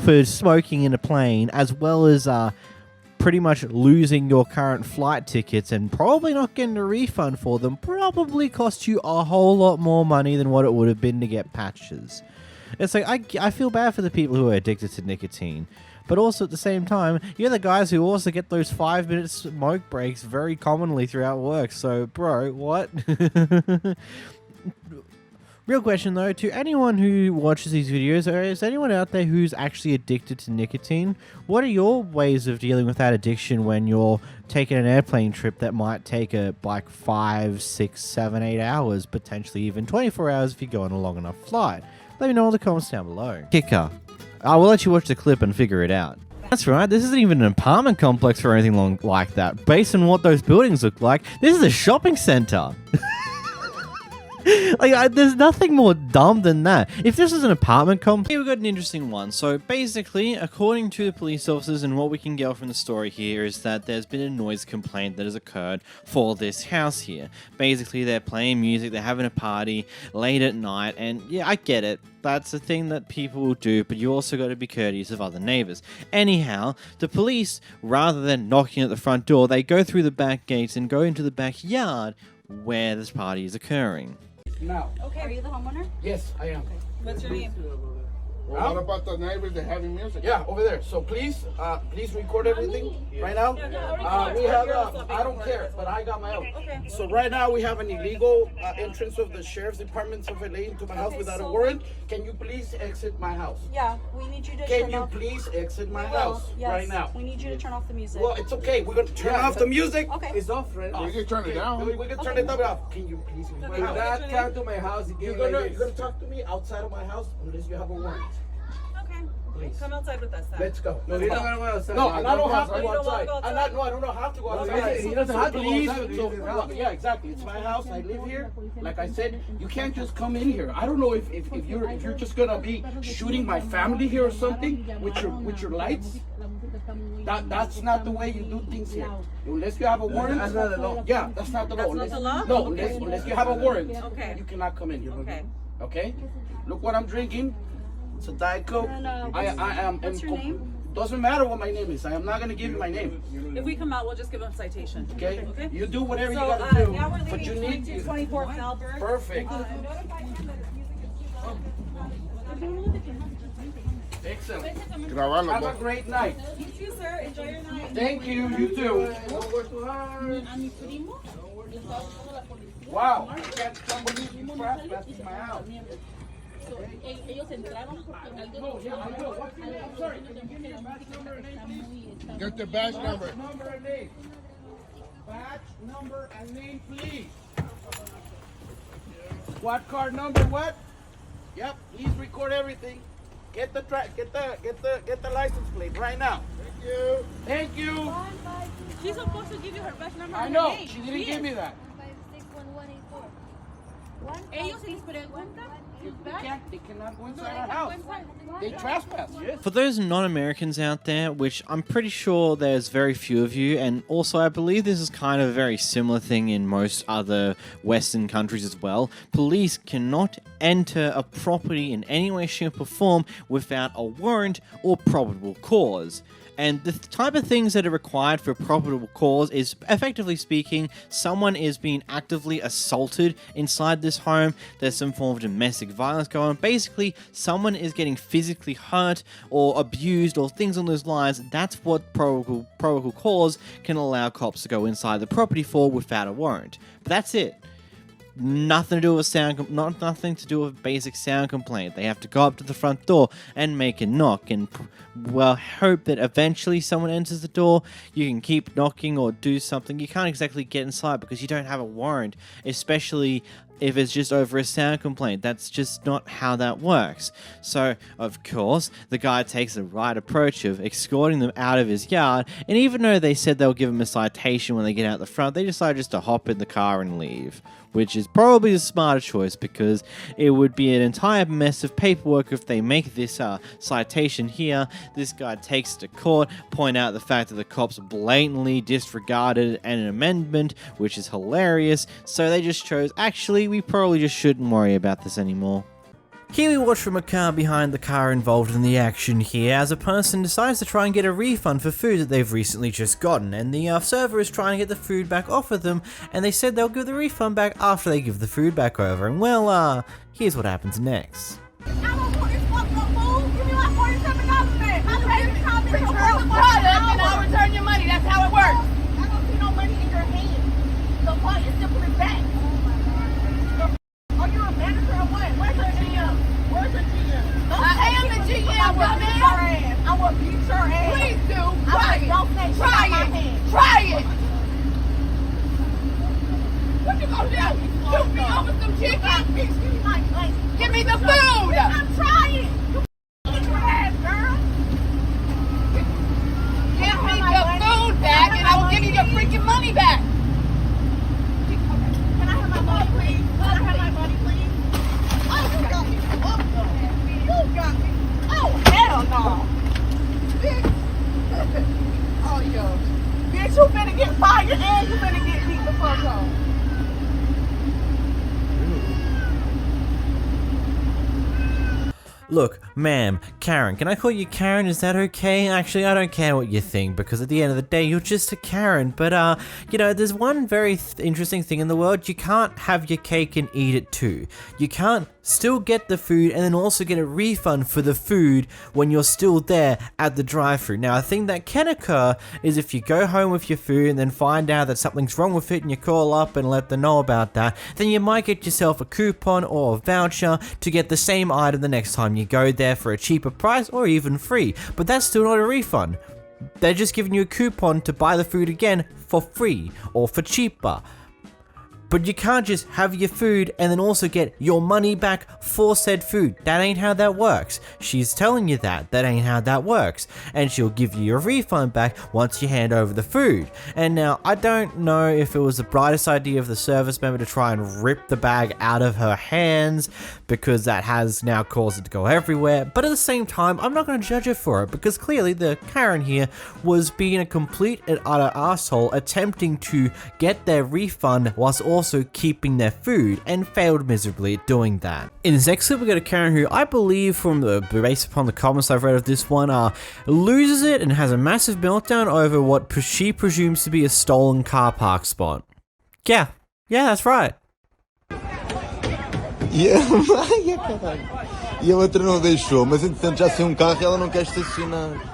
for smoking in a plane, as well as pretty much losing your current flight tickets and probably not getting a refund for them, probably cost you a whole lot more money than what it would have been to get patches. It's like, I feel bad for the people who are addicted to nicotine. But also at the same time, you're the guys who also get those 5-minute smoke breaks very commonly throughout work. So, bro, what? Real question though, to anyone who watches these videos, or is anyone out there who's actually addicted to nicotine? What are your ways of dealing with that addiction when you're taking an airplane trip that might take like 5, 6, 7, 8 hours, potentially even 24 hours if you go on a long enough flight? Let me know in the comments down below. Kicker. I will let you watch the clip and figure it out. That's right, this isn't even an apartment complex or anything like that. Based on what those buildings look like, this is a shopping center. Like, there's nothing more dumb than that. If this is an apartment complex, we've got an interesting one. So basically, according to the police officers and what we can get from the story here is that there's been a noise complaint that has occurred for this house here. Basically, they're playing music, they're having a party late at night, and yeah, I get it. That's a thing that people will do, but you also got to be courteous of other neighbors. Anyhow, the police, rather than knocking at the front door, they go through the back gates and go into the backyard where this party is occurring. Now. Okay, are you the homeowner? Yes, I am. What's your name? Well, what about the neighbors that having music? Yeah, over there. So please record everything right now. We have, I don't care, but I got my own. Okay. So right now we have an illegal entrance of the sheriff's department of LA into my house without a warrant. Can you please exit my house? Yeah, we need you to Can you please exit my house right now? We need you to turn off the music. Well, it's okay. We're going to turn off the music. Okay. It's off, right? We can turn it down. We can turn it off. Can you please? Okay. Do not come to my house. You're gonna talk to me outside of my house unless you have a warrant. Okay. Please. Come outside with us then. Let's go. No, you don't want to go outside. No, and I don't have to go outside. outside. I don't have to go outside. He doesn't have to go Please, outside. so, yeah, exactly. It's my house. I live here. Like I said, you can't just come in here. I don't know if you're just gonna be shooting my family here or something with your lights. That's not the way you do things here. Unless you have a warrant. That's not the law. Yeah, that's not the law. That's not the No, law? unless you have a warrant. Okay. You cannot come in here. Okay. Okay? Look what I'm drinking. It's a Diet Coke. And, I am. what's your name? Doesn't matter what my name is. I am not gonna give you my name. If we come out, we'll just give them a citation. Okay? You do whatever So, you gotta do. now we're But you leaving need 24th Albert. Perfect. Excellent. Have a great night. You too, sir. Enjoy your night. Thank you. You too. Wow. I can't believe you trespassed my house. Get the badge number. Badge number and name, please. Squad card number, what? Yep, please record everything. Get the license plate right now. Thank you. Thank you. She's supposed to give you her badge number. I know. She didn't give me that. Ellos se preguntan. They cannot go inside our house. They trespass, yes. For those non-Americans out there, which I'm pretty sure there's very few of you, and also I believe this is kind of a very similar thing in most other Western countries as well, police cannot enter a property in any way, shape, or form without a warrant or probable cause. And the type of things that are required for a probable cause is, effectively speaking, someone is being actively assaulted inside this home, there's some form of domestic violence going on, basically someone is getting physically hurt or abused or things on those lines. That's what probable cause can allow cops to go inside the property for without a warrant. But that's it. Nothing to do with nothing to do with basic sound complaint. They have to go up to the front door and make a knock and, well, hope that eventually someone enters the door. You can keep knocking or do something. You can't exactly get inside because you don't have a warrant, especially if it's just over a sound complaint. That's just not how that works. So, of course, the guy takes the right approach of escorting them out of his yard, and even though they said they'll give him a citation when they get out the front, they decide just to hop in the car and leave, which is probably the smarter choice because it would be an entire mess of paperwork if they make this citation here. This guy takes it to court, point out the fact that the cops blatantly disregarded an amendment, which is hilarious, so they just chose, actually, we probably just shouldn't worry about this anymore. Here we watch from a car behind the car involved in the action here as a person decides to try and get a refund for food that they've recently just gotten, and the server is trying to get the food back off of them, and they said they'll give the refund back after they give the food back over, and well, here's what happens next. I don't want this fucked up food. Give me my $47 back. I'm ready to come in and return the product and I'll return your money. That's how it works. I don't see no money in your hand. So why you still put it back? Are you a manager or what? Where's your GM? Where's your GM? I am the GM, dumbass. I will beat your ass. Please do. Try it. Don't say try it. Try it. What you gonna do? Shoot me over some chicken? Give me the food. I'm trying. You get your ass, girl. Give me the food back and I will give you your freaking money back. Can I have my money, please? Can I have my money, please? Oh, you got me. You got me. Oh, hell no. Bitch. Oh, yo. Bitch, you finna get fired and you finna get beat the fuck up. Look, ma'am, Karen, can I call you Karen? Is that okay? Actually, I don't care what you think, because at the end of the day, you're just a Karen. But, you know, there's one very interesting thing in the world. You can't have your cake and eat it too. You can't still get the food and then also get a refund for the food when you're still there at the drive-thru. Now, a thing that can occur is if you go home with your food and then find out that something's wrong with it and you call up and let them know about that, then you might get yourself a coupon or a voucher to get the same item the next time you go there for a cheaper price or even free. But that's still not a refund. They're just giving you a coupon to buy the food again for free or for cheaper. But you can't just have your food and then also get your money back for said food. That ain't how that works. She's telling you that ain't how that works. And she'll give you your refund back once you hand over the food. And now, I don't know if it was the brightest idea of the service member to try and rip the bag out of her hands, because that has now caused it to go everywhere. But at the same time, I'm not going to judge her for it, because clearly the Karen here was being a complete and utter asshole attempting to get their refund whilst also also keeping their food and failed miserably at doing that. In this next clip, we got a Karen who I believe, based upon the comments I've read of this one, loses it and has a massive meltdown over what she presumes to be a stolen car park spot. Yeah, that's right. E a outra não deixou, mas entretanto já saiu carro e ela não quer estacionar.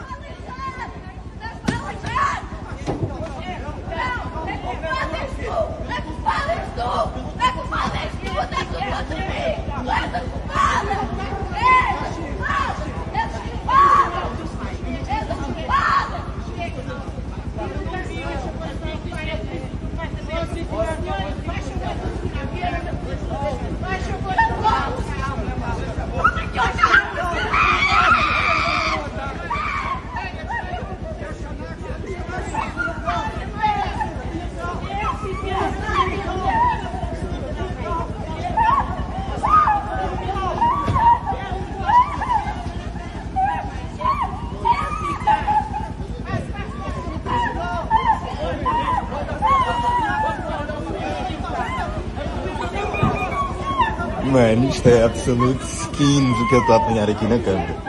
Mano, isto é absoluto skin do que ele está a apanhar aqui na câmera.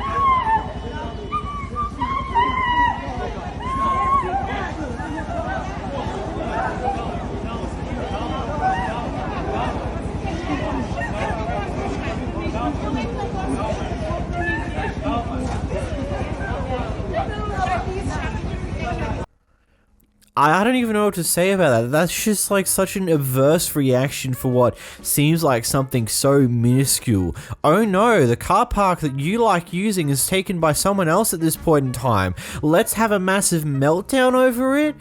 I don't even know what to say about that. That's just like such an adverse reaction for what seems like something so minuscule. Oh no, the car park that you like using is taken by someone else at this point in time. Let's have a massive meltdown over it?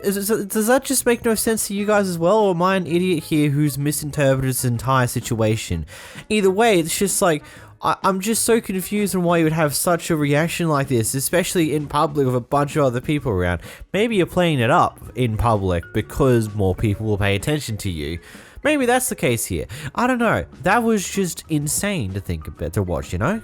Does that just make no sense to you guys as well, or am I an idiot here who's misinterpreted this entire situation? Either way, it's just like, I'm just so confused on why you would have such a reaction like this, especially in public with a bunch of other people around. Maybe you're playing it up in public because more people will pay attention to you. Maybe that's the case here. I don't know. That was just insane to think about, to watch, you know?